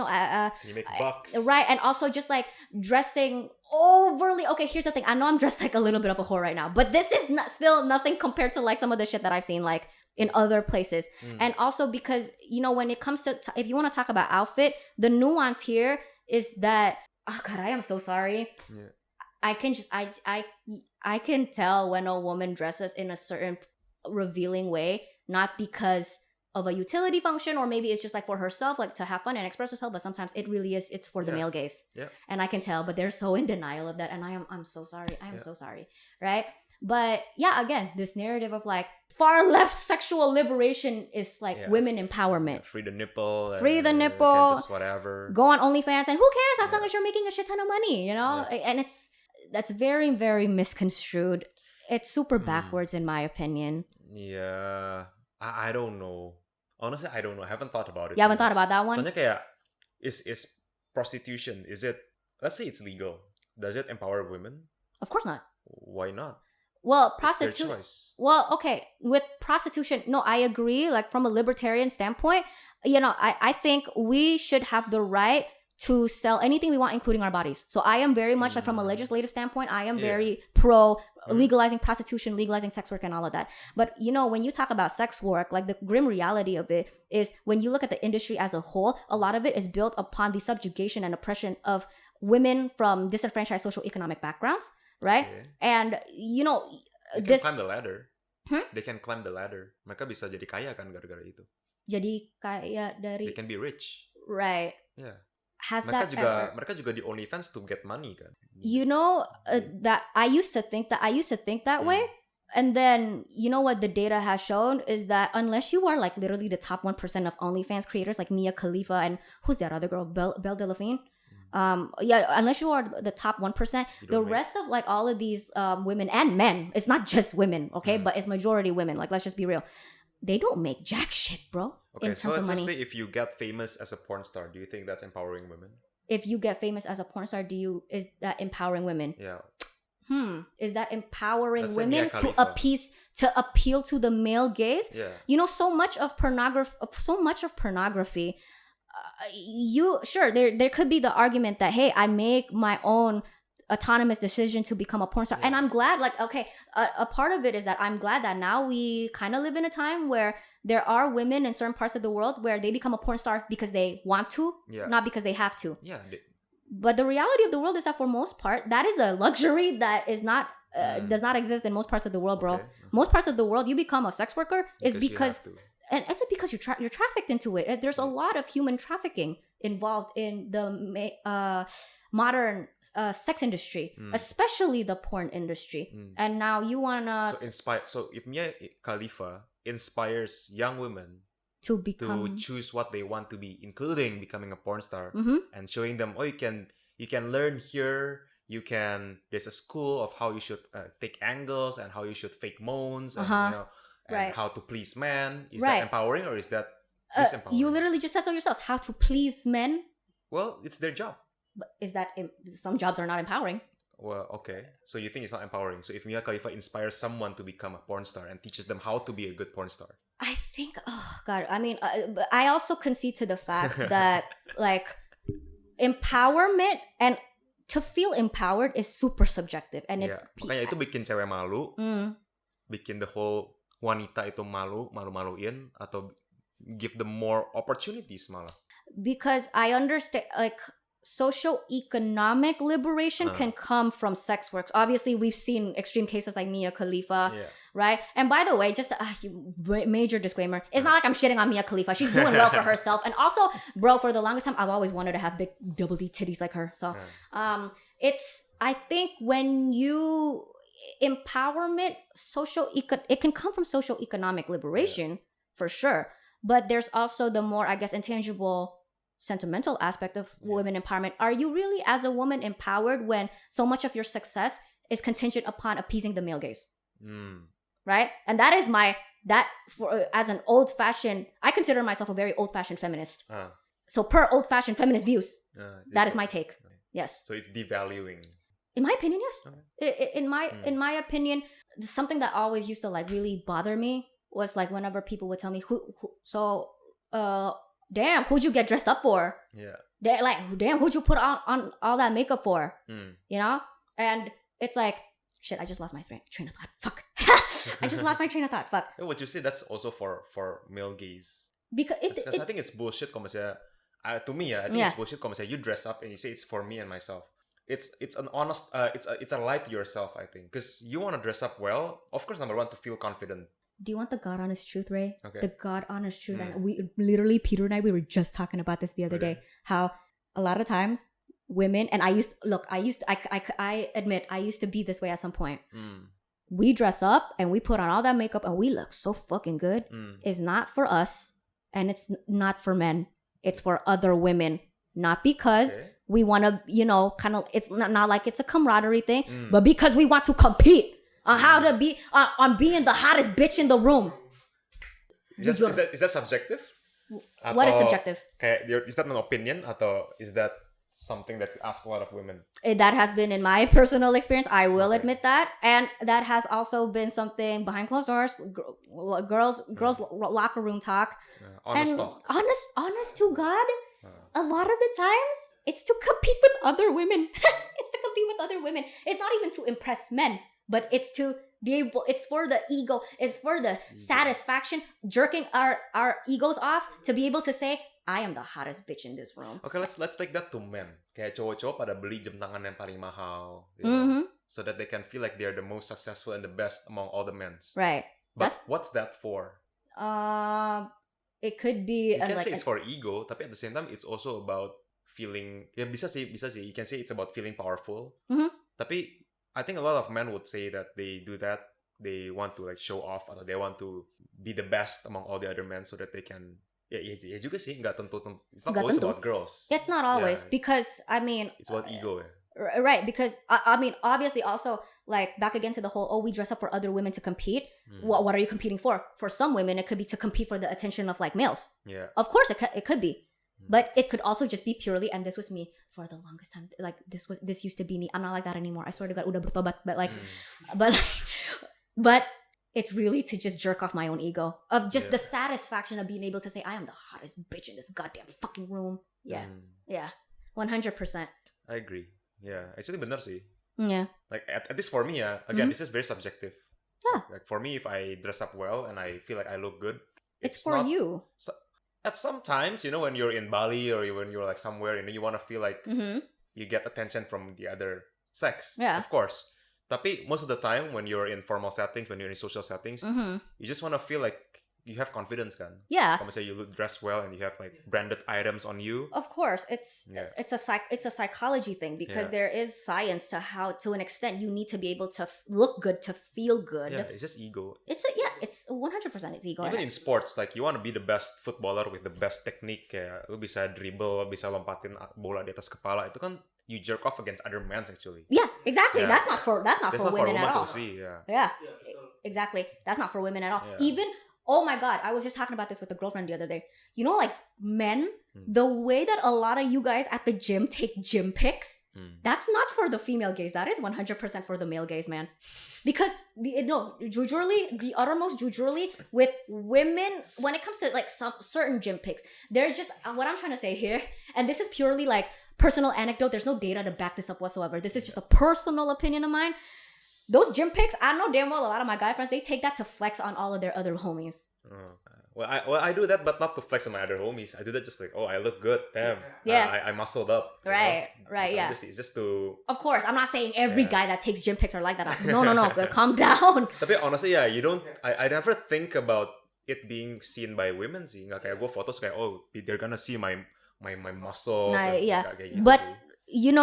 make bucks, right? And also just like dressing overly. Okay, here's the thing. I know I'm dressed like a little bit of a whore right now, but this is still nothing compared to like some of the shit that I've seen like in other places. And also because, when it comes to, if you want to talk about outfit, the nuance here is that, oh God, I am so sorry. Yeah. I can tell when a woman dresses in a certain revealing way, not because of a utility function, or maybe it's just like for herself, like to have fun and express herself, but sometimes it really is, it's for the male gaze. Yeah. And I can tell, but they're so in denial of that. And I'm so sorry. I'm so sorry. Right. But yeah, again, this narrative of like far left sexual liberation is like women empowerment. Yeah, free the nipple. Just whatever. Go on OnlyFans and who cares as long as you're making a shit ton of money, And that's very, very misconstrued. It's super backwards in my opinion. Yeah. I don't know. Honestly, I don't know. I haven't thought about it. You haven't thought about that one? Soalnya kayak, is prostitution, is it, let's say it's legal. Does it empower women? Of course not. Why not? Well, prostitution. Well, okay. With prostitution, no, I agree. Like from a libertarian standpoint, I think we should have the right to sell anything we want, including our bodies. So I am very much like from a legislative standpoint, I am very pro legalizing prostitution, legalizing sex work and all of that. But when you talk about sex work, like the grim reality of it is when you look at the industry as a whole, a lot of it is built upon the subjugation and oppression of women from disenfranchised socioeconomic backgrounds, right? Okay. And they can climb the ladder. They can climb the ladder. Mereka bisa jadi kaya kan gara-gara itu. Jadi kaya dari. They can be rich. Right. Yeah. Mereka juga di OnlyFans to get money kan. That I used to think that way. And then what the data has shown is that unless you are like literally the top 1% of OnlyFans creators like Mia Khalifa and who's that other girl, Belle Delphine? Unless you are the top 1%, the rest of like all of these women and men, it's not just women, okay, but it's majority women, like let's just be real, they don't make jack shit, bro. Okay, in terms of money. Let's just say if you get famous as a porn star, do you think that's empowering women? If you get famous as a porn star, is that empowering women? Yeah. Is that empowering women to appeal to the male gaze? Yeah. So much of pornography, there could be the argument that, hey, I make my own autonomous decision to become a porn star. And I'm glad, like, okay, a part of it is that I'm glad that now we kind of live in a time where there are women in certain parts of the world where they become a porn star because they want to, not because they have to. Yeah. But the reality of the world is that for most part, that is a luxury that is not does not exist in most parts of the world, bro. Okay. Most parts of the world, you become a sex worker is because and it's because you're trafficked into it. There's a lot of human trafficking involved in the modern sex industry, especially the porn industry. And now you wanna So if Mia Khalifa inspires young women to choose what they want to be, including becoming a porn star, and showing them, oh, you can learn here. There's a school of how you should take angles and how you should fake moans and how to please men. Is that empowering or is that disempowering? You literally just said so yourself. How to please men? Well, it's their job. But is that some jobs are not empowering? Well, okay. So you think it's not empowering. So if Mia Khalifa inspires someone to become a porn star and teaches them how to be a good porn star, I think, oh God, I mean, but I also concede to the fact that like empowerment and to feel empowered is super subjective. And makanya itu bikin cewek malu, bikin the whole wanita itu malu-maluin, atau give them more opportunities malah. Because I understand, like, socioeconomic liberation can come from sex work. Obviously, we've seen extreme cases like Mia Khalifa, right? And by the way, just a major disclaimer, it's not like I'm shitting on Mia Khalifa. She's doing well for herself. And also, bro, for the longest time, I've always wanted to have big double D titties like her. So I think when you empowerment, it can come from socioeconomic liberation for sure. But there's also the more, I guess, intangible sentimental aspect of women empowerment. Are you really, as a woman, empowered when so much of your success is contingent upon appeasing the male gaze? right? And that is as an old-fashioned, I consider myself a very old-fashioned feminist. So per old-fashioned feminist views, that is my take. Yes. So it's devaluing. In my opinion, yes. In my opinion, something that always used to like really bother me was like whenever people would tell me, damn, who'd you get dressed up for? Yeah. Damn, who'd you put on all that makeup for? You know? And it's like, shit, I just lost my train of thought. Fuck. I just lost my train of thought. Fuck. What you say, that's also for male gaze. Because I think it's bullshit kalau misalnya, to me, I think it's bullshit kalau misalnya you dress up and you say it's for me and myself. It's an honest, it's a lie to yourself, I think. Because you want to dress up well, of course, number one, to feel confident. Do you want the God honest truth, Ray? Okay. The God honest truth. And we literally, Peter and I, we were just talking about this the other day. How a lot of times women, and I admit I used to be this way at some point. We dress up and we put on all that makeup and we look so fucking good. It's not for us and it's not for men. It's for other women. Not because we want to, kind of, it's not like it's a camaraderie thing, but because we want to compete on how to be, on being the hottest bitch in the room. Is that subjective? What is subjective? Is that an opinion or is that something that you ask a lot of women? That has been in my personal experience. I will admit that. And that has also been something behind closed doors, girls locker room talk. Honest talk. Honest to God, a lot of the times it's to compete with other women. It's not even to impress men, but it's to be able, it's for the ego, it's for the satisfaction, jerking our egos off to be able to say, I am the hottest bitch in this room. Okay, let's take that to men. Kayak cowok-cowok pada beli jam tangan yang paling mahal, so that they can feel like they're the most successful and the best among all the men. Right. But what's that for? It could be. You can say it's for ego, tapi at the same time it's also about feeling. Ya bisa sih. You can say it's about feeling powerful. Tapi I think a lot of men would say that they do that. They want to like show off, or they want to be the best among all the other men, so that they can. Ya juga sih, nggak tentu. It's not always about girls. It's not always, because I mean. It's about ego, Right, because I mean, obviously, also like back again to the whole, we dress up for other women to compete. What are you competing for? For some women, it could be to compete for the attention of like males. Yeah, of course, it could be, but it could also just be purely. And this was me for the longest time. Like this used to be me. I'm not like that anymore. I swear to God, udah bertobat. But like, but it's really to just jerk off my own ego of just the satisfaction of being able to say I am the hottest bitch in this goddamn fucking room. Yeah, 100%. I agree. Yeah, actually benar sih. Yeah. Like at least for me, again, this is very subjective. Yeah. Like for me, if I dress up well and I feel like I look good, it's for you. So, at sometimes, when you're in Bali or when you're like somewhere, you want to feel like you get attention from the other sex. Yeah. Of course. Tapi most of the time, when you're in formal settings, when you're in social settings, you just want to feel like you have confidence, kan? Yeah. Come say you look dressed well and you have like branded items on you. Of course, it's a psychology thing, because there is science to how, to an extent, you need to be able to look good to feel good. Yeah, it's just ego. It's 100% it's ego. Even in sports, like you want to be the best footballer with the best technique, kayak lu bisa dribble, bisa lompatin bola di atas kepala, itu kan you jerk off against other men actually. Yeah, exactly. Yeah. That's not for women at all. Yeah, exactly. That's not for women at all. Yeah. Even, oh my God, I was just talking about this with a girlfriend the other day. Like men, the way that a lot of you guys at the gym take gym pics, that's not for the female gaze. That is 100% for the male gaze, man. Because the uttermost jujurly with women, when it comes to like some certain gym pics, they're just, what I'm trying to say here, and this is purely like personal anecdote. There's no data to back this up whatsoever. This is just a personal opinion of mine. Those gym pics, I know damn well a lot of my guy friends, they take that to flex on all of their other homies. Well, I do that, but not to flex on my other homies. I do that just like, I look good, damn. Yeah. I muscled up. Right, yeah. It's just to... Of course, I'm not saying every guy that takes gym pics are like that. No, calm down. Tapi honestly, you don't... I never think about it being seen by women sih. Nggak kayak gue fotos kayak, they're gonna see my muscles. Gitu but... Sih.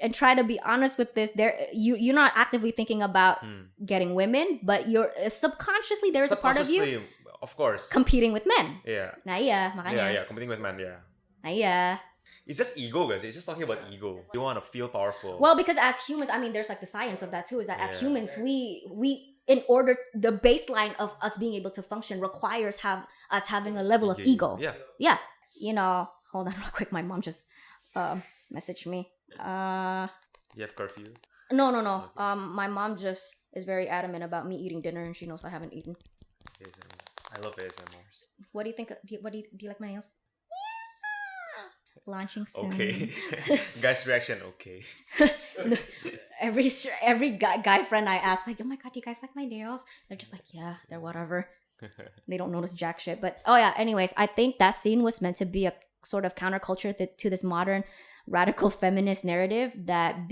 And try to be honest with this, you're not actively thinking about getting women, but you're subconsciously there's a part of you, of course, competing with men. Yeah. Nah, yeah, makanya. Yeah, competing with men, yeah. Nah, yeah. It's just ego, guys. It's just talking about ego. You want to feel powerful. Well, because as humans, I mean, there's like the science of that too. Is that as humans, we in order, the baseline of us being able to function requires us having a level of ego. Yeah. You know, hold on real quick. My mom just messaged me. You have curfew? No. Okay. My mom just is very adamant about me eating dinner, and she knows I haven't eaten. I love ASMRs. What do you think? Do you like my nails? Launching soon. Okay. Guys' reaction, okay. Every guy friend I ask, like, oh my god, do you guys like my nails? They're just like, yeah, they're whatever. They don't notice jack shit. But anyways, I think that scene was meant to be a sort of counterculture to this modern radical feminist narrative that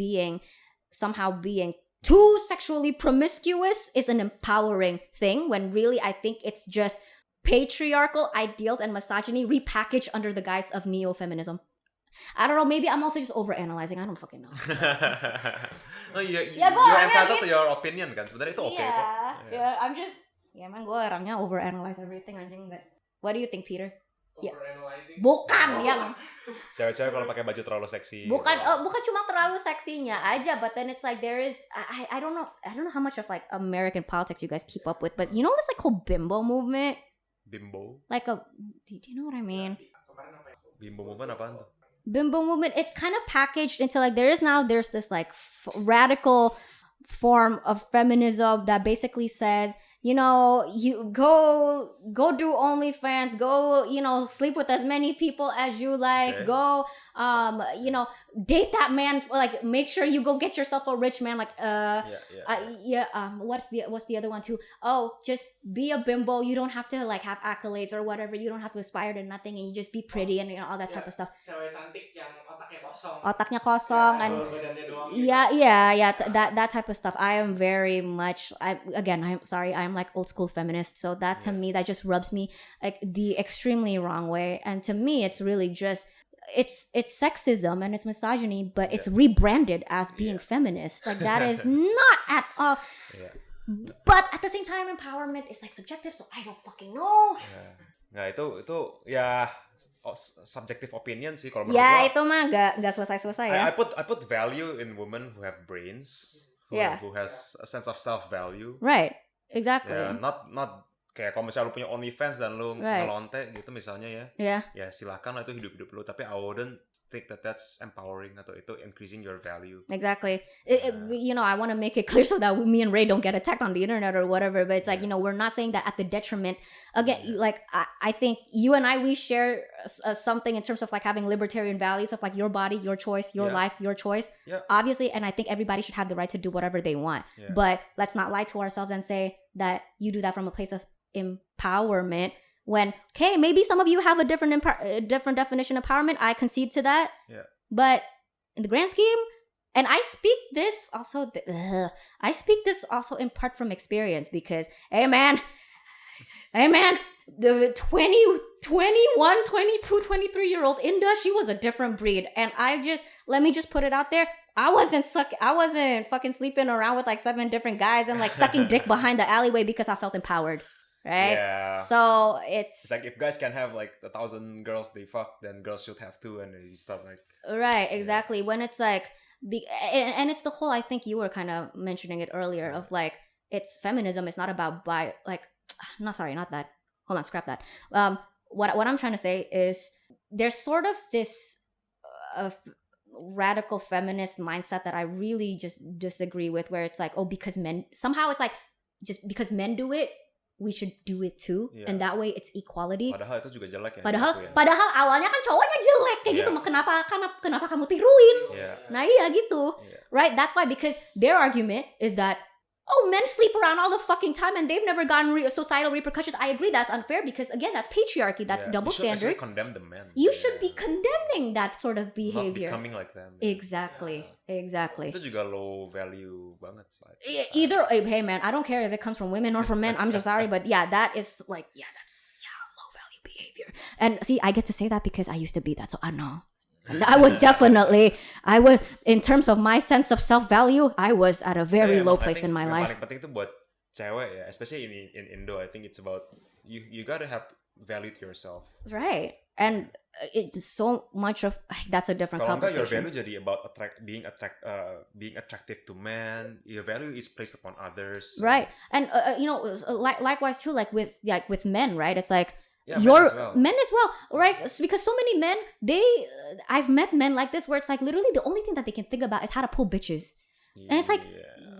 somehow being too sexually promiscuous is an empowering thing, when really I think it's just patriarchal ideals and misogyny repackaged under the guise of neo-feminism. I don't know, maybe I'm also just overanalyzing. I don't fucking know. No, you're entitled to your opinion kan. Sebenarnya itu okay kok. Yeah, I'm just man, gue orangnya overanalyze everything anjing. But what do you think, Peter? Overanalyzing? Bukan yang cewek-cewek kalau pakai baju terlalu seksi. Bukan cuma terlalu seksinya aja, but then it's like there is I don't know how much of like American politics you guys keep up with, but you know this like whole bimbo movement? Bimbo? Like do you know what I mean? Bimbo movement apaan tuh? Bimbo movement, it's kind of packaged into like there's this like radical form of feminism that basically says, you know, you go do OnlyFans, go, you know, sleep with as many people as you like, go, you know, date that man, like make sure you go get yourself a rich man, like, what's the other one too? Oh, just be a bimbo. You don't have to like have accolades or whatever. You don't have to aspire to nothing, and you just be pretty and you know all that type of stuff. Cewek cantik yang otaknya kosong and that type of stuff. I am very much, I'm sorry, I'm like old school feminist, so that to me that just rubs me like the extremely wrong way. And to me it's really just it's sexism and it's misogyny, but it's rebranded as being feminist. Like that is not at all. But at the same time, empowerment is like subjective, so I don't fucking know. Nah itu ya subjective opinion sih kalau menurut gua. Itu mah gak selesai ya. I put value in women who have brains, who has a sense of self value. Right. Exactly. Not kayak kalau misalnya lu punya OnlyFans dan lu ngelonte gitu misalnya ya silakan lah, itu hidup lu, tapi I wouldn't think that's empowering atau itu increasing your value. Exactly. You know, I want to make it clear so that me and Ray don't get attacked on the internet or whatever, but it's like, you know, we're not saying that at the detriment. Again, like I think you and I, we share something in terms of like having libertarian values of like your body, your choice, your life, your choice. Obviously, and I think everybody should have the right to do whatever they want. But let's not lie to ourselves and say that you do that from a place of empowerment when maybe some of you have a different definition of empowerment. I concede to that, but in the grand scheme, and I speak this also in part from experience, because hey man, the 21, 22, 23-year-old Indah, she was a different breed, and let me just put it out there, I wasn't fucking sleeping around with like 7 different guys and like sucking dick behind the alleyway because I felt empowered. Right? Yeah. So it's like if guys can have like 1,000 girls they fuck, then girls should have 2, and you start like right, exactly. When it's like and it's the whole, I think you were kind of mentioning it earlier, of like it's feminism. It's not about not that. Hold on, scrap that. What I'm trying to say is there's sort of this radical feminist mindset that I really just disagree with, where it's like, oh, because men, somehow it's like just because men do it, we should do it too, and that way it's equality. Padahal itu juga jelek ya. Padahal awalnya kan cowoknya jelek kayak gitu, kenapa kamu tiruin? Nah iya gitu, right? That's why, because their argument is that men sleep around all the fucking time and they've never gotten societal repercussions. I agree that's unfair, because again, that's patriarchy, that's double standards. You should condemn the men. You should be condemning that sort of behavior. Not becoming like them. Exactly. Itu juga low value banget. Either, hey man, I don't care if it comes from women or from men. I'm just sorry, but that is like, that's low value behavior. And see, I get to say that because I used to be that, so I know. I was in terms of my sense of self-value, I was at a very low place in my life. Paling penting itu buat cewek ya, especially in Indo, I think it's about you gotta have value to yourself. Right. And it's so much of that's a different conversation. Kalau enggak, your value jadi about being attractive to men. Your value is placed upon others. Right, and likewise too, like with men, right? It's like men as well, right? Because so many men, I've met men like this where it's like literally the only thing that they can think about is how to pull bitches, and it's like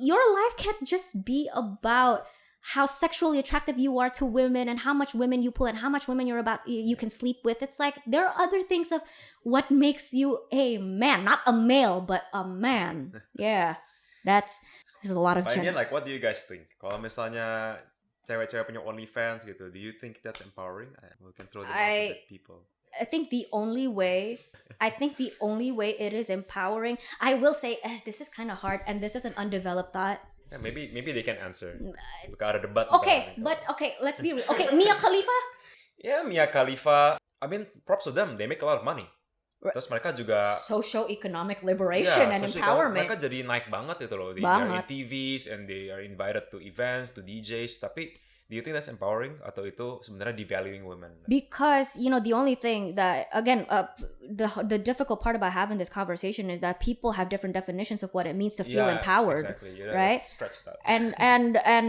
your life can't just be about how sexually attractive you are to women and how much women you pull and how much women you can sleep with. It's like there are other things of what makes you a man, not a male, but a man. Yeah, this is a lot of gender. Like, what do you guys think? Kalau misalnya cewek-cewek punya OnlyFans gitu, do you think that's empowering? We can throw them out to the people. I think the only way it is empowering, I will say, this is kind of hard and this is an undeveloped thought. Yeah, maybe they can answer. Because ada debat. Okay, let's be real. Okay, Mia Khalifa? Yeah, Mia Khalifa. I mean, props to them. They make a lot of money. Terus mereka juga socio-economic liberation and empowerment. Mereka jadi naik banget itu loh. They are in TVs and they are invited to events, to DJs. Tapi do you think that's empowering atau itu sebenarnya devaluing women? Because the only thing that again the difficult part about having this conversation is that people have different definitions of what it means to feel empowered. Exactly. Right? Stretch that. And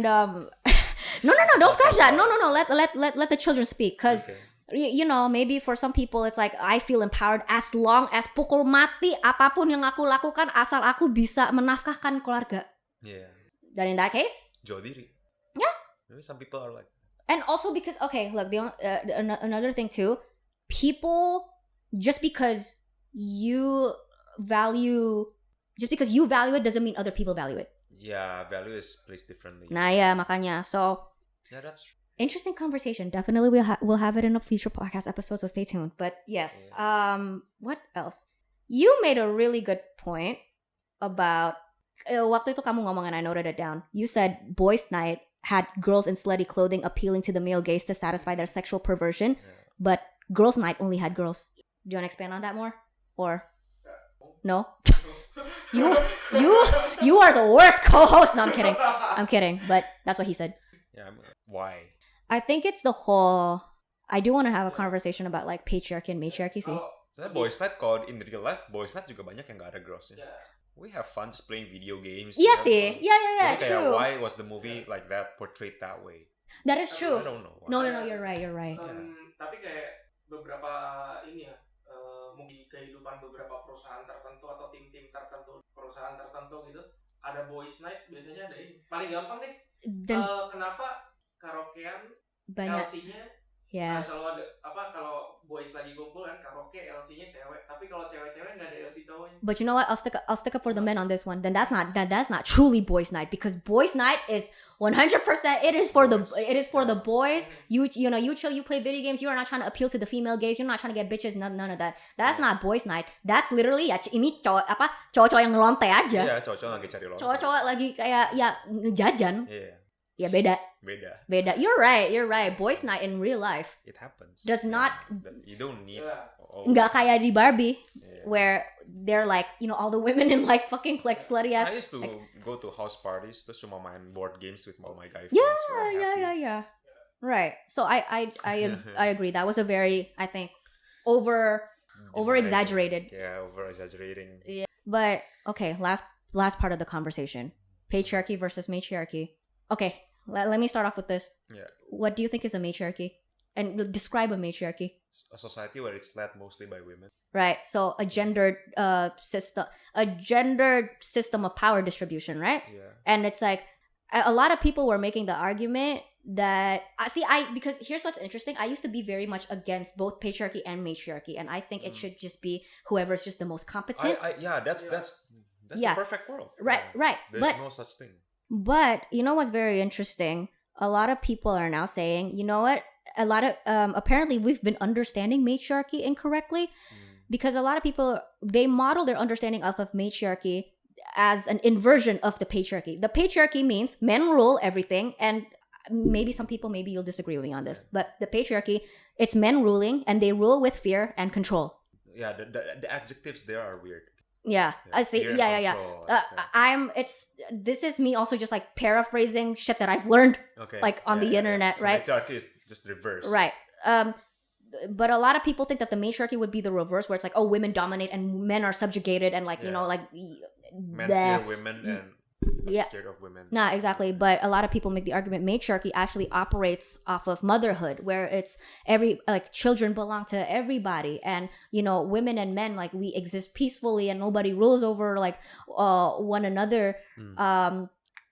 no, don't scratch that. No. Let the children speak, because maybe for some people it's like I feel empowered as long as pukul mati apapun yang aku lakukan asal aku bisa menafkahkan keluarga. Yeah. Then in that case, jual diri. Yeah. Maybe some people are like. And also because look, another thing too, people just because you value it doesn't mean other people value it. Yeah, value is placed differently. Nah, yeah, makanya. So yeah, that's true. Interesting conversation. Definitely we'll have it in a future podcast episode, so stay tuned. But yes, what else? You made a really good point about waktu itu kamu ngomong and I noted it down. You said boys' night had girls in slutty clothing appealing to the male gaze to satisfy their sexual perversion, but girls' night only had girls. Do you want to expand on that more? Or no? You are the worst co-host. No, I'm kidding. But that's what he said. Yeah, why? I think it's the whole. I do want to have a conversation about like patriarchy and matriarchy sih. Soalnya boys night kalau in real life boys night juga banyak yang nggak ada girlsnya. We have fun just playing video games. Yeah, see. Yeah, Jadi true. Why was the movie like that portrayed that way? That is true. I don't know. No, you're right. Tapi kayak beberapa mungkin kehidupan beberapa perusahaan tertentu atau tim-tim tertentu, perusahaan tertentu gitu, ada boys night biasanya ada ini. Paling gampang deh. Kenapa karaokean banyak LC-nya selalu ada kalau boys lagi kumpul kan karaoke LC-nya cewek, tapi kalau cewek-cewek nggak ada LC cowoknya. But you know what? I'll stick up for the men on this one. Then that's not truly boys night, because boys night is 100%. It is for the boys. You chill, you play video games. You are not trying to appeal to the female gaze. You're not trying to get bitches. None of that. That's not boys night. That's literally ini cowok yang ngelonte aja. Iya, cowok lagi cari lonte. Cowok lagi kayak ngejajan. Iya. Ya beda. You're right. Boys night in real life. It happens. Does not. You don't need. Nggak kayak di Barbie, where they're like, all the women in like fucking like slutty ass. I used to go to house parties, terus cuma main board games with all my guy friends. Yeah. Right. So I agree. That was a very, I think, over exaggerated. Yeah, over exaggerating. Yeah. But okay, last part of the conversation: patriarchy versus matriarchy. Okay. Let me start off with this. Yeah. What do you think is a matriarchy? And describe a matriarchy. A society where it's led mostly by women. Right. So a gendered system of power distribution, right? Yeah. And it's like a lot of people were making the argument that because here's what's interesting. I used to be very much against both patriarchy and matriarchy, and I think it should just be whoever's just the most competent. That's the perfect world. Right. There's no such thing. But you know what's very interesting? A lot of people are now saying, you know what? A lot of apparently we've been understanding matriarchy incorrectly, because a lot of people, they model their understanding of matriarchy as an inversion of the patriarchy. The patriarchy means men rule everything, and maybe you'll disagree with me on this, but the patriarchy, it's men ruling, and they rule with fear and control. Yeah, the adjectives there are weird. Yeah, I see. Yeah. This is me also just like paraphrasing shit that I've learned, like on the internet, right? So matriarchy is just reverse, right? but a lot of people think that the matriarchy would be the reverse, where it's like, oh, women dominate and men are subjugated, and like, you know, like men fear women and are scared of women. Nah, exactly. But a lot of people make the argument matriarchy actually operates off of motherhood, where it's children belong to everybody, and you know, women and men, like, we exist peacefully and nobody rules over like one another.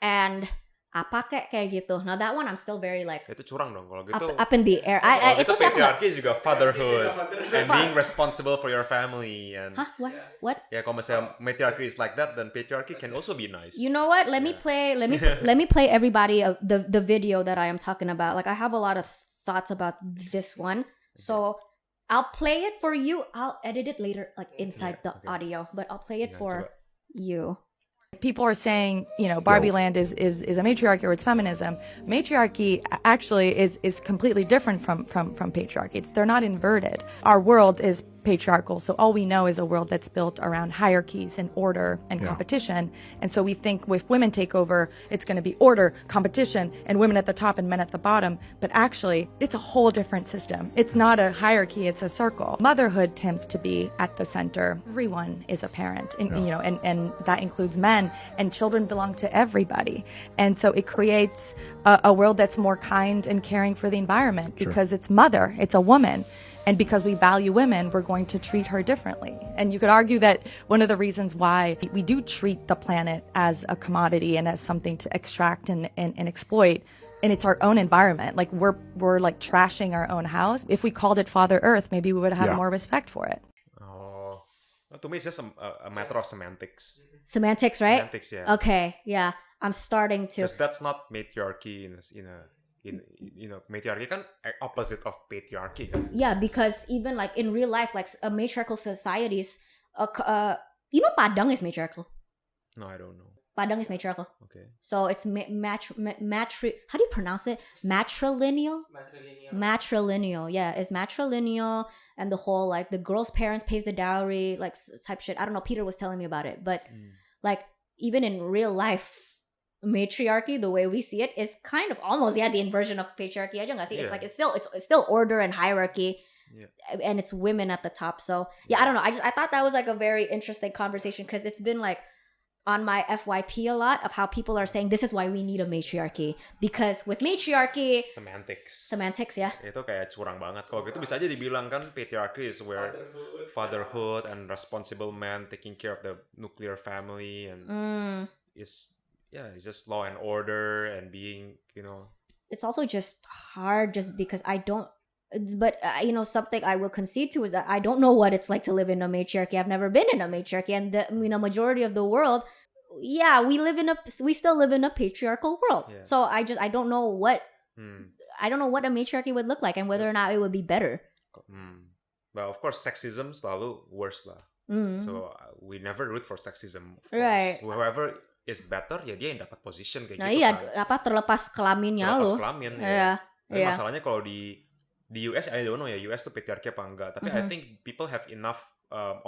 And apa kayak gitu. Now that one I'm still very like itu curang dong kalau gitu. Up in the air. Itu patriarchy juga fatherhood and being responsible for your family and what? Ya kalau misalnya matriarchy is like that, then patriarchy can also be nice. You know what? Let me play everybody the video that I am talking about. Like, I have a lot of thoughts about this one. So I'll play it for you. I'll edit it later, like inside the audio, but I'll play it for you. People are saying, you know, Barbie Land is a matriarchy or it's feminism. Matriarchy actually is completely different from patriarchy. They're not inverted. Our world is patriarchal, so all we know is a world that's built around hierarchies and order and competition. And so we think if women take over, it's going to be order, competition, and women at the top and men at the bottom. But actually, it's a whole different system. It's not a hierarchy, it's a circle. Motherhood tends to be at the center. Everyone is a parent, and you know, and that includes men, and children belong to everybody. And so it creates a world that's more kind and caring for the environment because it's mother, it's a woman. And because we value women, we're going to treat her differently. And you could argue that one of the reasons why we do treat the planet as a commodity and as something to extract and exploit, and it's our own environment. Like, we're like trashing our own house. If we called it Father Earth, maybe we would have more respect for it. Oh, well, to me, it's just a matter of semantics. Semantics, right? Semantics, yeah. Okay, yeah. I'm starting to. Because that's not matriarchy in you know, matriarchy kan opposite of patriarchy kan? Yeah, because even like in real life, like matriarchal societies, you know, Padang is matriarchal. No, I don't know. Padang is matriarchal. Okay. So it's how do you pronounce it? Matrilineal. Yeah, it's matrilineal, and the whole like the girl's parents pays the dowry, like type shit. I don't know. Peter was telling me about it, but like even in real life, matriarchy, the way we see it, is kind of almost the inversion of patriarchy aja nggak sih? It's like it's still order and hierarchy, and it's women at the top. So I don't know. I thought that was like a very interesting conversation, because it's been like on my FYP a lot of how people are saying this is why we need a matriarchy, because with matriarchy semantics ya. Itu kayak curang banget. Kalau gitu bisa aja dibilang kan patriarchy is where fatherhood and responsible man taking care of the nuclear family and it's just law and order and being, you know. It's also just hard just because I don't, but you know, something I will concede to is that I don't know what it's like to live in a matriarchy. I've never been in a matriarchy, and the, you know, majority of the world, we still live in a patriarchal world. Yeah. So I don't know what a matriarchy would look like and whether or not it would be better. Well, of course, sexism selalu worse lah. So we never root for sexism. Right. Whoever is better, ya dia yang dapat position kayak nah, gitu iya, kan. Terlepas kelaminnya lo. Terlepas kelamin, ya. Tapi masalahnya kalau di US, I don't know ya, US tuh patriarchy apa enggak. Tapi I think people have enough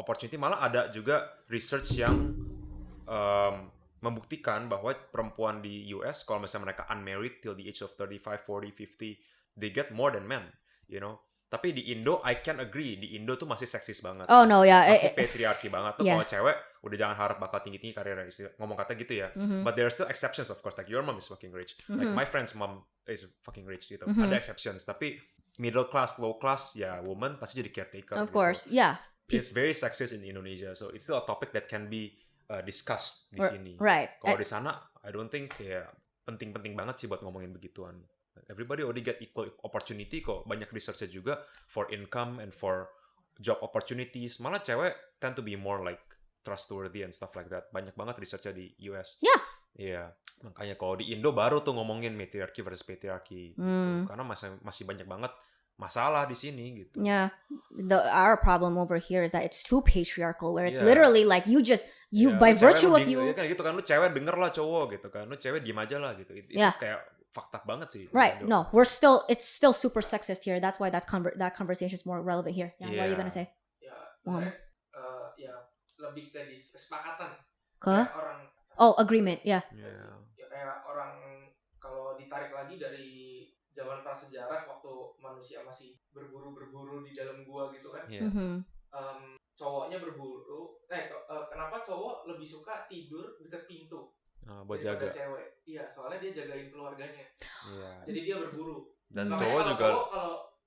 opportunity. Malah ada juga research yang membuktikan bahwa perempuan di US, kalau misalnya mereka unmarried till the age of 35, 40, 50, they get more than men, you know. Tapi di Indo, I can agree. Di Indo tuh masih seksis banget. Oh no, ya. Masih patriarchy banget tuh. Kalau cewek, udah jangan harap bakal tinggi-tinggi karirnya. Ngomong kata gitu ya. But there are still exceptions, of course. Like, your mom is fucking rich. Like, my friend's mom is fucking rich gitu. Ada exceptions. Tapi middle class, low class, ya woman pasti jadi caretaker. Of course, yeah. It's very sexist in Indonesia. So, it's still a topic that can be discussed di sini. Right. Kalau di sana, I don't think ya penting-penting banget sih buat ngomongin begituan. Everybody already get equal opportunity kok. Banyak researchnya juga for income and for job opportunities. Malah cewek tend to be more like trustworthy and stuff like that. Banyak banget researchnya di US. Yeah. Iya. Makanya kalau di Indo baru tuh ngomongin matriarchy versus patriarchy. Gitu. Karena masih banyak banget masalah di sini gitu. Yeah. Our problem over here is that it's too patriarchal, where it's literally like you by virtue of you. Ya kan gitu kan, lu cewek denger lah cowok gitu kan. Lu cewek diem aja lah gitu. Itu kayak fakta banget sih. Right. No, it's still super sexist here. That's why that conversation is more relevant here. Yeah. What are you gonna say? Ya, lebih ke kesepakatan. Kayak orang. Oh, agreement. Yeah. Ya kayak orang kalau ditarik lagi dari zaman prasejarah waktu manusia masih berburu di dalam gua gitu kan. Cowoknya berburu. Kenapa cowok lebih suka tidur dekat pintu daripada cewek? Iya, soalnya dia jagain keluarganya. Jadi dia berburu. Dan cowok juga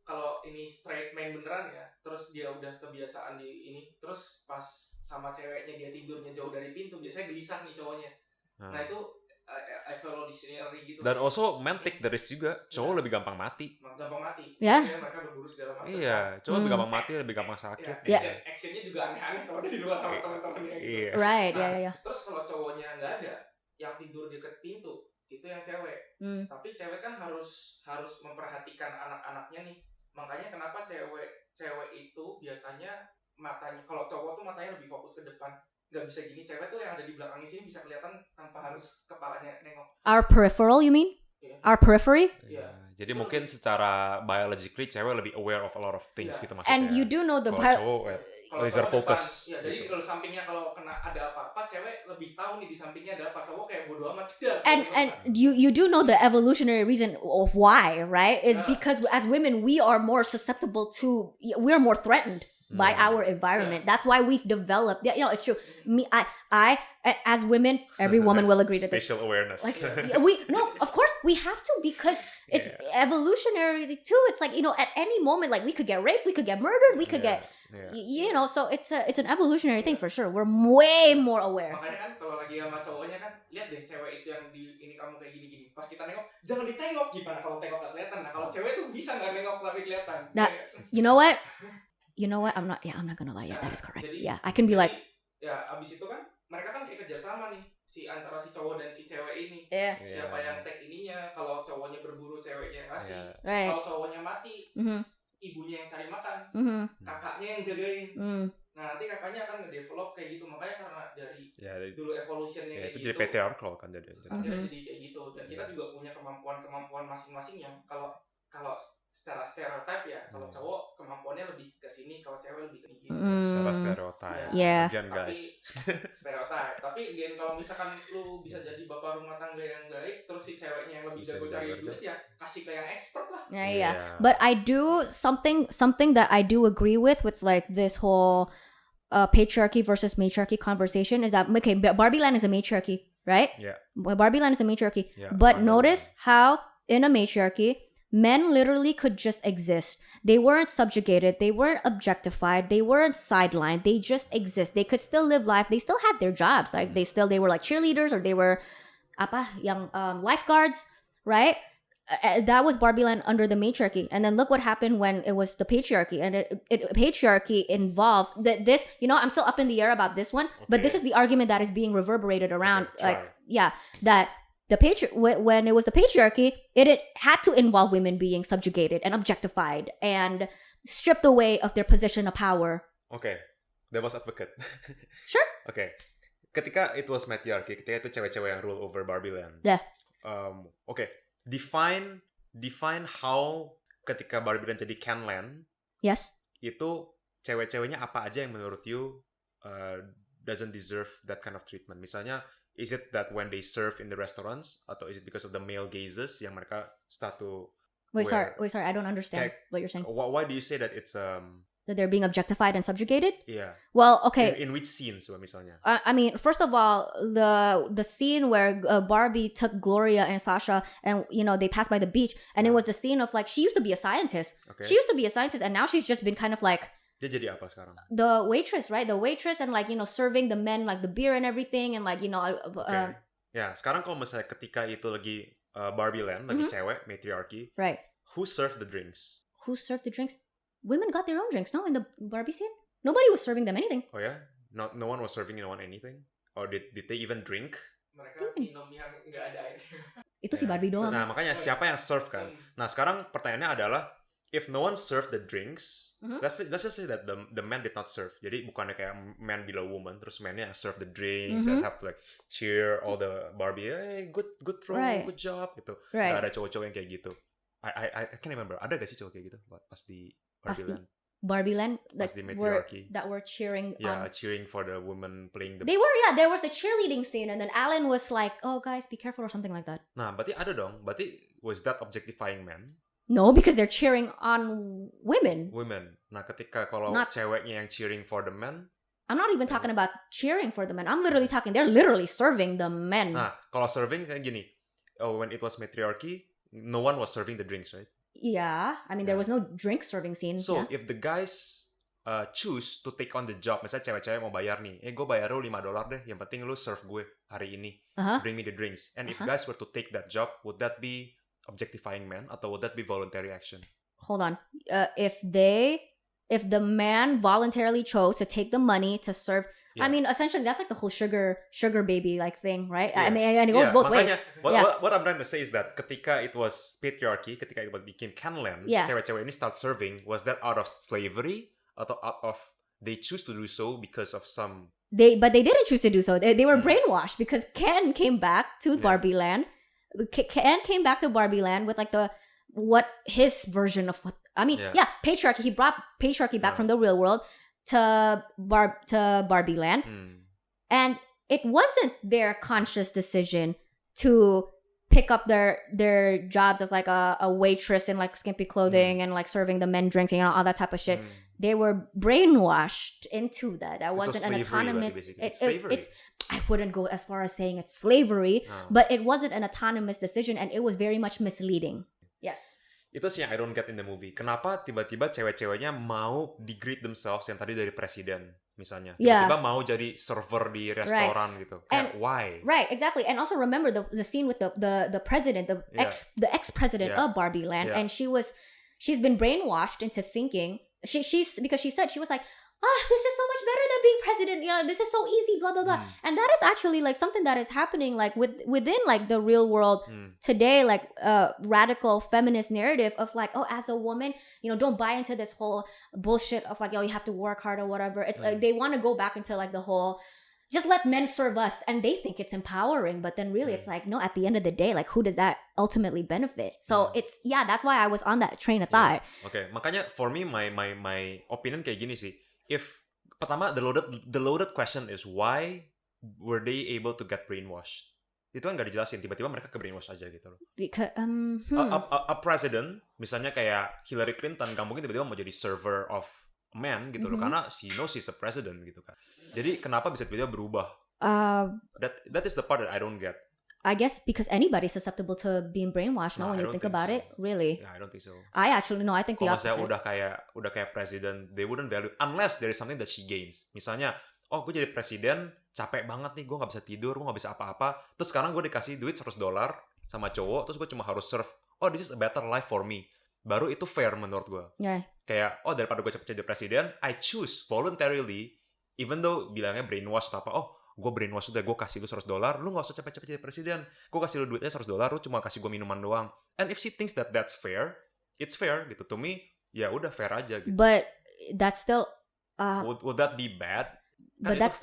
kalau ini straight man beneran ya, terus dia udah kebiasaan di ini, terus pas sama ceweknya dia tidurnya jauh dari pintu, biasanya gelisah nih cowoknya. Nah itu evolutionary gitu. Dan also men take the risk juga. Cowok lebih gampang mati. Ya. Mereka berburu segala macam. Iya, cowok lebih gampang mati, lebih gampang sakit. Actionnya juga aneh-aneh kalau dari luar sama teman-temannya gitu. Right, ya. Terus kalau cowoknya nggak ada, yang tidur dekat pintu itu yang cewek. Tapi cewek kan harus memperhatikan anak-anaknya nih. Makanya kenapa cewek itu biasanya matanya, kalau cowok tuh matanya lebih fokus ke depan. Gak bisa gini, cewek tuh yang ada di belakangnya sini bisa kelihatan tanpa harus kepalanya nengok. Our peripheral, you mean? Our periphery? Jadi mungkin secara biologically cewek lebih aware of a lot of things gitu maksudnya. And you do know the cowok laser focus. Jadi kalau sampingnya kalau kena ada apa-apa, cewek lebih tahu nih di sampingnya ada apa. Cowok kayak bodo amat. And you do know the evolutionary reason of why, right? Is because as women we are more susceptible to, we're more threatened by our environment. That's why we've developed. You know, it's true. Me, I, as women, every woman will agree to this. Spatial awareness. Like of course we have to, because it's evolutionary too. It's like, you know, at any moment, like we could get raped, we could get murdered, we could get, you know. So it's an evolutionary thing for sure. We're way more aware. Makanya kan kalau lagi sama cowoknya kan, lihat deh cewek itu yang di ini kamu kayak gini-gini. Pas kita nengok, jangan ditengok, gimana kalau tengok gak kelihatan. Nah kalau cewek tuh bisa nggak nengok tapi kelihatan. Nah, you know what? I'm not gonna lie. Yeah, that is correct. Jadi, I can be like. Ya, abis itu kan mereka kan kayak kerjasama nih antara si cowok dan si cewek ini. Siapa yang take ininya? Kalau cowoknya berburu, ceweknya yang ngasih. Kalau cowoknya mati, ibunya yang cari makan, kakaknya yang jagain. Nah nanti kakaknya akan ngedevelop kayak gitu. Makanya karena dari dulu evolutionnya kayak itu gitu. Jadi patriarchal kan jadi. Jadi kayak gitu. Dan kita juga punya kemampuan masing-masing yang kalau secara stereotip ya, kalau cowok kemampuannya lebih ke sini, kalau cewek lebih ke sini. Secara stereotip. Again guys. Stereotip. Tapi again kalau misalkan lu bisa jadi bapak rumah tangga yang baik, terus si ceweknya yang lebih jago cari duit ya kasih ke yang expert lah. Yeah. But I do something that I do agree with like this whole patriarchy versus matriarchy conversation is that, okay, Barbie Land is a matriarchy, right? Yeah. Barbie Land is a matriarchy. But notice how in a matriarchy, men literally could just exist. They weren't subjugated. They weren't objectified. They weren't sidelined. They just exist. They could still live life. They still had their jobs. Like they were like cheerleaders, or they were lifeguards, right? That was Barbie Land under the matriarchy. And then look what happened when it was the patriarchy. And patriarchy involves this, you know, I'm still up in the air about this one, but this is the argument that is being reverberated around. That when it was the patriarchy, it had to involve women being subjugated and objectified and stripped away of their position of power. Okay, devil's advocate. Sure. Okay, ketika it was matriarchy, ketika itu cewek-cewek yang rule over Barbie Land. Okay, define how ketika Barbie Land jadi Ken Land. Yes. Itu cewek-ceweknya apa aja yang menurut you doesn't deserve that kind of treatment? Misalnya, is it that when they serve in the restaurants, atau is it because of the male gazes yang mereka start to Wait, sorry, I don't understand what you're saying. Why do you say that it's that they're being objectified and subjugated? Yeah. Well, okay. In which scenes, misalnya? I mean, first of all, the scene where Barbie took Gloria and Sasha, and you know they passed by the beach, and it was the scene of like she used to be a scientist. Okay. She used to be a scientist, and now she's just been kind of like. Dia jadi apa sekarang? The waitress, right? The waitress and like, you know, serving the men like the beer and everything and like, you know. Ya, sekarang kalau misalnya ketika itu lagi Barbie Land, lagi cewek, matriarchy. Right. Who served the drinks? Who served the drinks? Women got their own drinks, no? In the Barbie scene? Nobody was serving them anything. Oh ya? Yeah? No one was serving anyone anything? Or did they even drink? Mereka minumnya nggak ada air. Itu si Barbie doang. Nah, makanya siapa yang serve kan? Nah, sekarang pertanyaannya adalah, if no one served the drinks, let's just say that the men did not serve. Jadi bukannya kayak man below woman, terus mennya serve the drinks and have to like cheer all the Barbie, hey, good throw, good job gitu. Gak ada cowok-cowok yang kayak gitu. I can't remember. Ada gak sih cowok kayak gitu pas di Barbie Land? Barbie Land that were cheering. Cheering for the woman playing the. They were there was the cheerleading scene, and then Alan was like, "Oh guys, be careful" or something like that. Nah, berarti ada dong. Berarti was that objectifying men? No, because they're cheering on women. Nah, ketika kalau ceweknya yang cheering for the men. I'm not even talking about cheering for the men. I'm literally talking. They're literally serving the men. Nah, kalau serving kayak gini. When it was Matriarchy, no one was serving the drinks, right? Yeah, I mean there was no drink serving scene. So if the guys choose to take on the job, misalnya cewek-cewek mau bayar nih, gue bayar lu $5 deh, yang penting lu serve gue hari ini, bring me the drinks. And if guys were to take that job, would that be objectifying men, atau would that be voluntary action? Hold on, if the man voluntarily chose to take the money to serve. I mean, essentially, that's like the whole sugar baby like thing, right? I mean, and it goes both ways. What I'm trying to say is that ketika it was Patriarchy, ketika it became Canland, cewek-cewek ini start serving, was that out of slavery atau out of they choose to do so because of some? But they didn't choose to do so. They were brainwashed because Ken came back to Barbie Land. Ken came back to Barbie Land with like what his version of what I mean. Patriarchy. He brought patriarchy back from the real world to Barbie Land, and it wasn't their conscious decision to pick up their jobs as like a waitress in like skimpy clothing and like serving the men drinks, you know, all that type of shit. They were brainwashed into that. That wasn't an autonomous. It's I wouldn't go as far as saying it's slavery, but it wasn't an autonomous decision, and it was very much misleading. Yes. Itu sih yang I don't get in the movie. Kenapa tiba-tiba cewek-ceweknya mau degrade themselves yang tadi dari presiden misalnya. Tiba-tiba mau jadi server di restoran gitu. Kayak why? Right, exactly. And also remember the scene with the president, the ex-president of Barbie Land, and she's been brainwashed into thinking because she said she was like, this is so much better than being president. You know, this is so easy, blah, blah, blah. And that is actually like something that is happening like within like the real world today, like radical feminist narrative of like, as a woman, you know, don't buy into this whole bullshit of like, you have to work hard or whatever. It's like they want to go back into like the whole, just let men serve us. And they think it's empowering. But then really it's like, no, at the end of the day, like who does that ultimately benefit? So it's, that's why I was on that train of thought. Okay, makanya for me, my opinion kayak gini sih. If pertama the loaded question is why were they able to get brainwashed? Itu kan nggak dijelasin, tiba-tiba mereka ke brainwash aja gitu loh. Because a president misalnya kayak Hillary Clinton gak mungkin tiba-tiba mau jadi server of a man gitu loh, karena she knows she's a president gitu kan. Jadi kenapa bisa tiba-tiba berubah? That is the part that I don't get. I guess because anybody's susceptible to being brainwashed. No, when you think about it, really. Yeah, I don't think so. I actually no. I think the opposite. Kalau misalnya udah kayak presiden, they wouldn't value unless there is something that she gains. Misalnya, gue jadi presiden, capek banget nih, gue nggak bisa tidur, gue nggak bisa apa-apa. Terus sekarang gue dikasih duit $100 sama cowok, terus gue cuma harus serve. This is a better life for me. Baru itu fair menurut gue. Yeah. Kayak daripada gue cepet jadi presiden, I choose voluntarily, even though bilangnya brainwash atau apa. Gue brainwash udah, gue kasih lu $100, lu gak usah cepet-cepet jadi presiden. Gue kasih lu duitnya $100, lu cuma kasih gue minuman doang. And if she thinks that that's fair, it's fair gitu. To me, ya udah fair aja gitu. But that's still would that be bad? But that's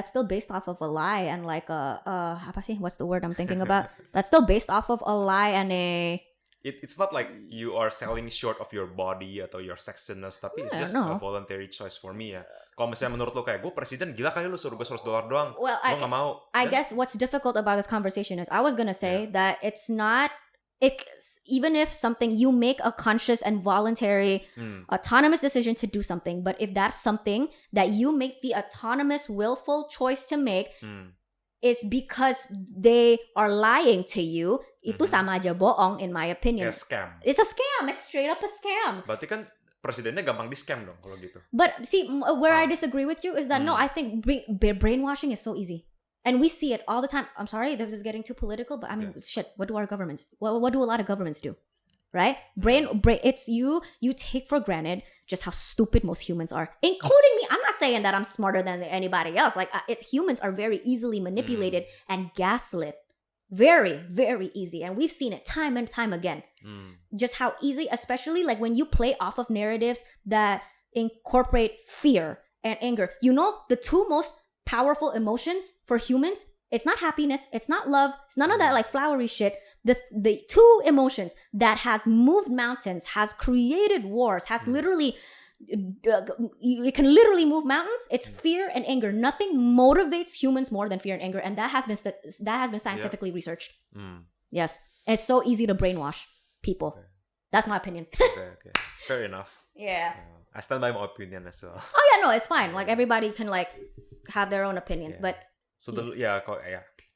still based off of a lie and like apa sih? What's the word I'm thinking about? That's still based off of a lie and a. It's not like you are selling short of your body atau your sexiness, tapi it's just a voluntary choice for me ya. Kalau misalnya menurut lo kayak gue presiden, gila kali lo suruh gue $100 doang, gue gak mau. I guess what's difficult about this conversation is I was gonna say that it's not. Even if something you make a conscious and voluntary autonomous decision to do something, but if that's something that you make the autonomous willful choice to make is because they are lying to you, itu sama aja bohong in my opinion. Kayak scam. It's a scam. It's straight up a scam. Berarti kan presidennya gampang di scam dong kalau gitu. But see, where I disagree with you is that no, I think brainwashing is so easy. And we see it all the time. I'm sorry, this is getting too political, but I mean, shit, what do our governments, what do a lot of governments do? Right? It's you take for granted just how stupid most humans are, including me. I'm not saying that I'm smarter than anybody else. Like, humans are very easily manipulated and gaslit. Very, very easy. And we've seen it time and time again. Just how easy, especially like when you play off of narratives that incorporate fear and anger. You know, the two most powerful emotions for humans, it's not happiness, it's not love, it's none of that like flowery shit. The two emotions that has moved mountains, has created wars, has literally it can literally move mountains. It's fear and anger. Nothing motivates humans more than fear and anger, and that has been scientifically researched. Yes, it's so easy to brainwash people. Okay. That's my opinion. Okay. Fair enough. Yeah. I stand by my opinion as well. Oh yeah, no, it's fine. Like everybody can like have their own opinions, but so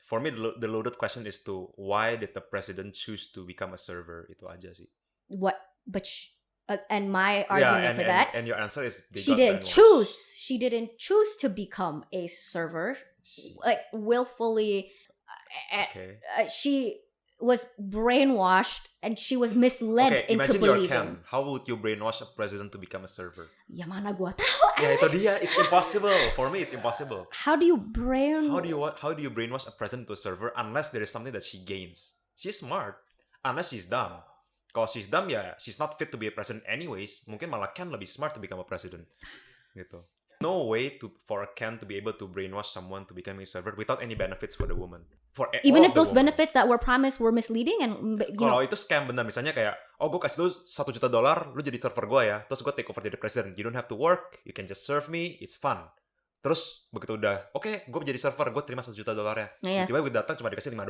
for me the loaded question is to why did the president choose to become a server? Itu aja sih. What? But and my argument to that, and your answer is she didn't choose. She didn't choose to become a server, like willfully. Okay. She was brainwashed and she was misled into believing. Ken. How would you brainwash a president to become a server? Ya mana gua tahu. Ya itu dia. It's impossible. For me, it's impossible. How do you brainwash a president to a server unless there is something that she gains? She's smart, unless she's dumb. Kalau she's dumb ya, she's not fit to be a president anyways. Mungkin malah Ken lebih smart to become a president. Gitu. No way for a Ken to be able to brainwash someone to become a server without any benefits for the woman. Even if those benefits that were promised were misleading and kalau itu scam benar, misalnya kayak gue kasih lu $1 juta, lu jadi server gue ya, terus gue take over jadi president. You don't have to work, you can just serve me, it's fun. Terus begitu udah, gue jadi server, gue terima $1 juta ya. Tiba-tiba gue datang cuma dikasih $5,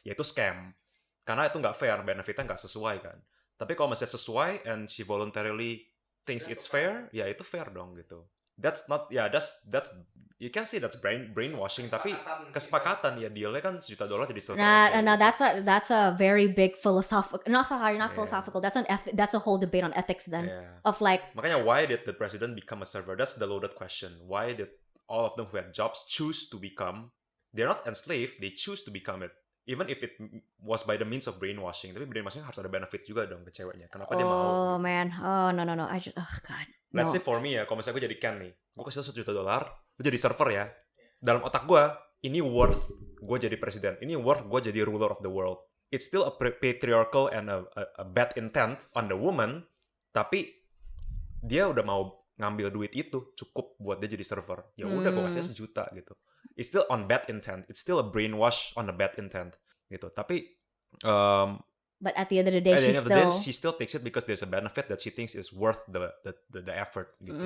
ya itu scam. Karena itu nggak fair, benefitnya nggak sesuai kan. Tapi kalau masih sesuai and she voluntarily thinks it's fair, ya itu fair dong gitu. That's not, that's you can say that's brainwashing, tapi kesepakatan ya, dealnya kan $1 juta jadi server. Nah, that's a very big philosophical, not philosophical. That's a whole debate on ethics then, of like. Makanya why did the president become a server? That's the loaded question. Why did all of them who had jobs choose to become? They're not enslaved, they choose to become it. Even if it was by the means of brainwashing, tapi brainwashing harus ada benefit juga dong ke ceweknya. Kenapa dia mau? Oh man, no. I just, God. Let's say for me ya, kalau misalnya gue jadi Ken nih, gue kasih $1 juta, lu jadi server ya. Dalam otak gue, ini worth gue jadi presiden, ini worth gue jadi ruler of the world. It's still a patriarchal and a bad intent on the woman, tapi dia udah mau ngambil duit itu cukup buat dia jadi server. Ya udah gue kasih $1 juta gitu. It's still on bad intent. It's still a brainwash on a bad intent gitu. Tapi but at the end of the day, she still takes it because there's a benefit that she thinks is worth the effort gitu.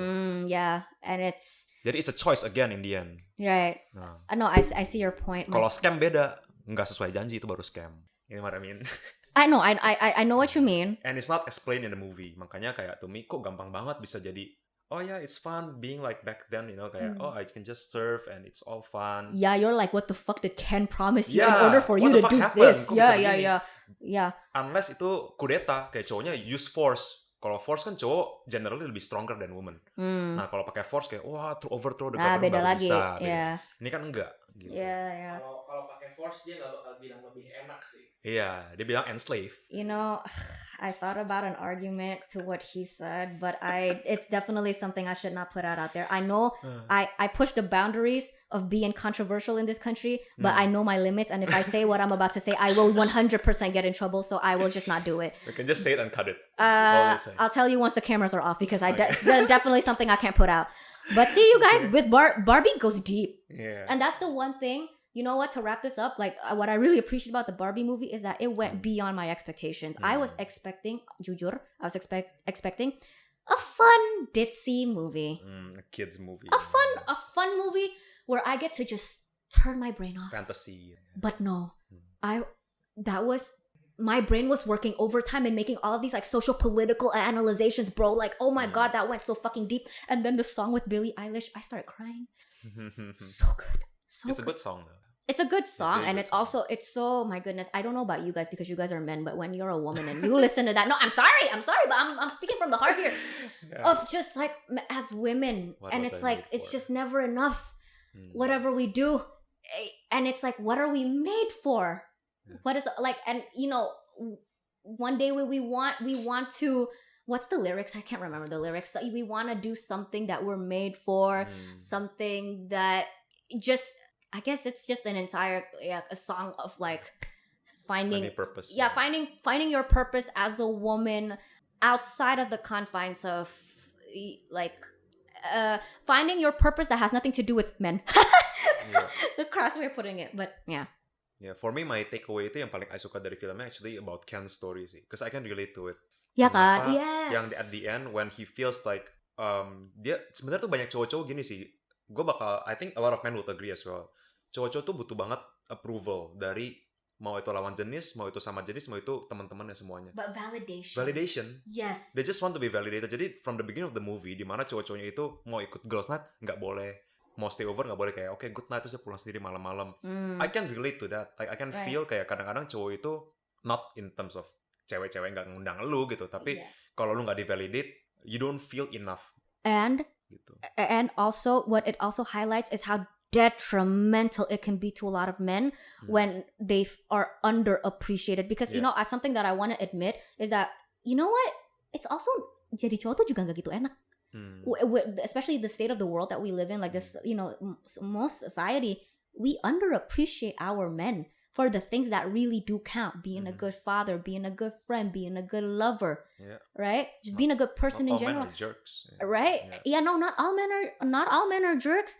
Yeah, and it's. Jadi it's a choice again in the end. Right. No, I see your point. Kalau scam beda, nggak sesuai janji itu baru scam. You know what I mean? I know, I know what you mean. And it's not explained in the movie. Makanya kayak to me kok gampang banget bisa jadi. Oh yeah, it's fun being like back then, you know, kayak I can just serve and it's all fun. Yeah, you're like, what the fuck did Ken promise you in order for you to do this? Yeah. Unless itu kudeta, kayak cowoknya use force. Kalau force kan cowok generally lebih stronger than woman. Nah kalau pakai force kayak overthrow the government beda lagi. Bisa. Yeah. Ini kan enggak. Gitu. Yeah. Kalau pakai force dia nggak bakal bilang lebih enak sih. Iya, dia bilang enslave. You know, I thought about an argument to what he said, but it's definitely something I should not put out there. I know I push the boundaries of being controversial in this country, but I know my limits, and if I say what I'm about to say, I will 100% get in trouble, so I will just not do it. You can just say it and cut it. I'll tell you once the cameras are off, because it's definitely something I can't put out. But see, you guys, with Barbie goes deep. Yeah. And that's the one thing. You know what, to wrap this up, like what I really appreciate about the Barbie movie is that it went beyond my expectations. I was expecting, jujur, expecting a fun ditzy movie. A kid's movie. A fun movie where I get to just turn my brain off. Fantasy. But no, my brain was working overtime and making all of these like social political analyzations, bro. Like, oh my God, that went so fucking deep. And then the song with Billie Eilish, I started crying. So good. It's a good song though. It's a good song, and it's also, it's so, my goodness, I don't know about you guys because you guys are men, but when you're a woman and you listen to that, no, I'm sorry, but I'm speaking from the heart here, of just like, as women, and it's like, it's just never enough, whatever we do, and it's like, what are we made for? What is, like, and you know, one day we want to, what's the lyrics? I can't remember the lyrics. We want to do something that we're made for, something that just, I guess it's just an entire a song of like finding purpose. Yeah, finding your purpose as a woman outside of the confines of like finding your purpose that has nothing to do with men. The crass way of putting it, but yeah. Yeah, for me my takeaway itu yang paling I suka dari filmnya actually about Ken's story sih, because I can relate to it. Yeah kan? Yes. Yang at the end when he feels like dia sebenarnya tuh banyak cowok-cowok gini sih. I think a lot of men would agree as well. Cowok-cowok tuh butuh banget approval dari mau itu lawan jenis, mau itu sama jenis, mau itu teman-temannya semuanya. But validation. Validation. Yes. They just want to be validated. Jadi from the beginning of the movie, di mana cowok-cowoknya itu mau ikut girls night nggak boleh, mau stay over nggak boleh, kayak oke, good night, terus saya pulang sendiri malam-malam. I can relate to that. Like I can feel kayak kadang-kadang cowok itu not in terms of cewek-cewek nggak ngundang lu gitu, tapi kalau lu nggak di-validate, you don't feel enough. And gitu. And also what it also highlights is how detrimental it can be to a lot of men when they are underappreciated, because you know, as something that I want to admit is that, you know what, it's also jadi cowok tuh juga nggak gitu enak. Especially the state of the world that we live in, like this, you know, most society, we underappreciate our men for the things that really do count. Being a good father, being a good friend, being a good lover, right? Just being a good person in general. Not all men are jerks. Right? Yeah, no, not all men are jerks.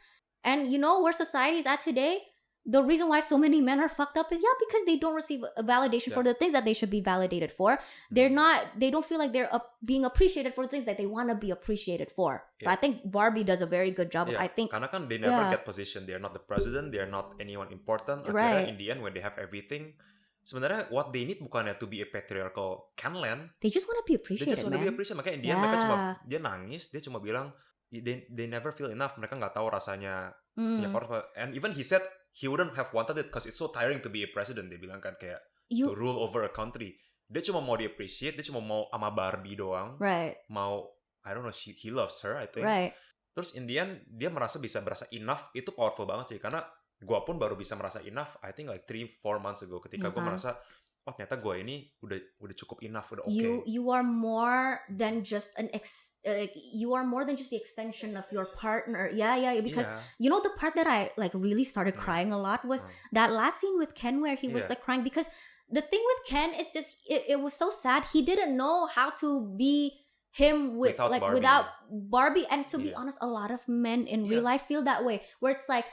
And you know where society is at today? The reason why so many men are fucked up is because they don't receive a validation for the things that they should be validated for. They don't feel like they're being appreciated for the things that they want to be appreciated for. So I think Barbie does a very good job of, I think, karena kan they never get position. They are not the president, they are not anyone important. Akhirnya in the end when they have everything, sebenarnya what they need bukannya to be a patriarchal canland. They just want to be appreciated. They just want to be appreciated. Makanya in the end mereka dia nangis, dia cuma bilang they never feel enough. Mereka nggak tahu rasanya punya power. And even he said he wouldn't have wanted it because it's so tiring to be a president. Dia bilang kan kayak to rule over a country. Dia cuma mau di-appreciate, dia cuma mau sama Barbie doang. Right. Mau, I don't know, he loves her, I think. Right. Terus in the end, dia bisa berasa enough, itu powerful banget sih. Karena gue pun baru bisa merasa enough, I think like 3-4 months ago. Ketika gue merasa, oh ternyata gue ini udah cukup enough, udah okay. You are more than just you are more than just the extension of your partner. Yeah, because you know the part that I like really started crying a lot was that last scene with Ken where he was like crying, because the thing with Ken is just it was so sad. He didn't know how to be him without Barbie, and to be honest, a lot of men in real life feel that way, where it's like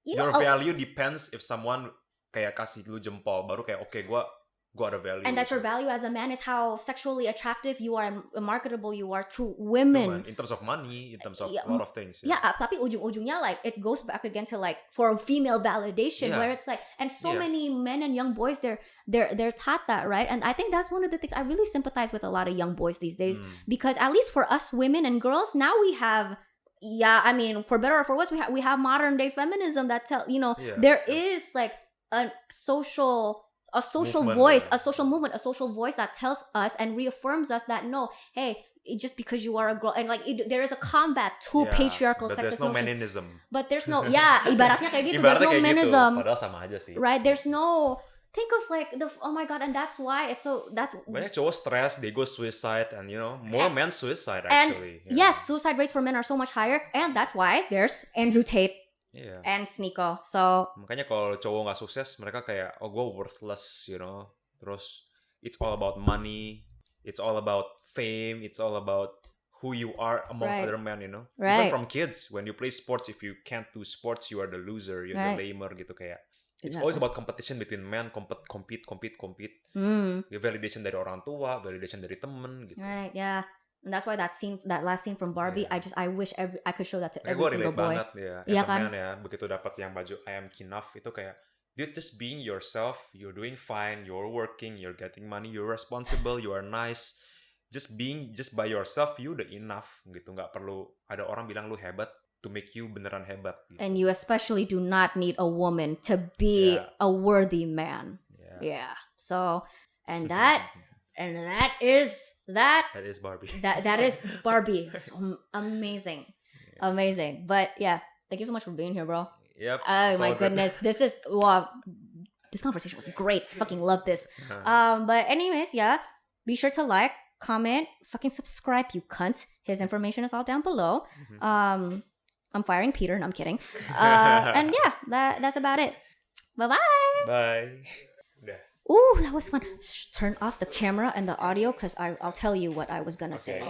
your value depends if someone kayak kasih lu jempol baru kayak okay, gua ada value. And that your value as a man is how sexually attractive you are and marketable you are to women. In terms of money, in terms of a lot of things. Yeah, tapi ujung-ujungnya like it goes back again to like for female validation, where it's like, and so many men and young boys they're taught that, right? And I think that's one of the things I really sympathize with a lot of young boys these days, because at least for us women and girls now we have. Yeah, I mean, for better or for worse, we have modern day feminism that there is like a social movement, voice, a social movement, a social voice that tells us and reaffirms us that no, hey, just because you are a girl, and like there is a combat to patriarchal sexist there's no manism. But there's no, ibaratnya kayak gitu, there's no manism. Padahal sama aja sih. Right, there's no. Think of like oh my god, and that's why banyak cowok stress, they go suicide, and you know more men suicide actually. And yes, suicide rates for men are so much higher, and that's why there's Andrew Tate and Sneako. So makanya kalau cowok nggak sukses, mereka kayak gue worthless, you know. Terus it's all about money, it's all about fame, it's all about who you are amongst other men, you know. Even from kids, when you play sports, if you can't do sports, you are the loser, you're the lamer gitu kayak. It's always about competition between men, compete. Your validation dari orang tua, validation dari temen gitu. Right, yeah. And that's why that last scene from Barbie, I wish I could show that to every single boy. Gue relate banget ya. As a man ya, begitu dapat yang baju I am enough itu kayak, dude, just being yourself, you're doing fine, you're working, you're getting money, you're responsible, you are nice. Just by yourself, you udah enough gitu. Nggak perlu ada orang bilang lu hebat to make you beneran hebat. Gitu. And you especially do not need a woman to be a worthy man. Yeah. So, and that is Barbie. That is Barbie. So amazing. But yeah, thank you so much for being here, bro. Yep. Oh my goodness, this conversation was great. I fucking love this. But anyways, be sure to like, comment, fucking subscribe, you cunts. His information is all down below. I'm firing Peter, and I'm kidding. And that's about it. Bye-bye. Bye. Ooh, that was fun. Turn off the camera and the audio, because I'll tell you what I was gonna say.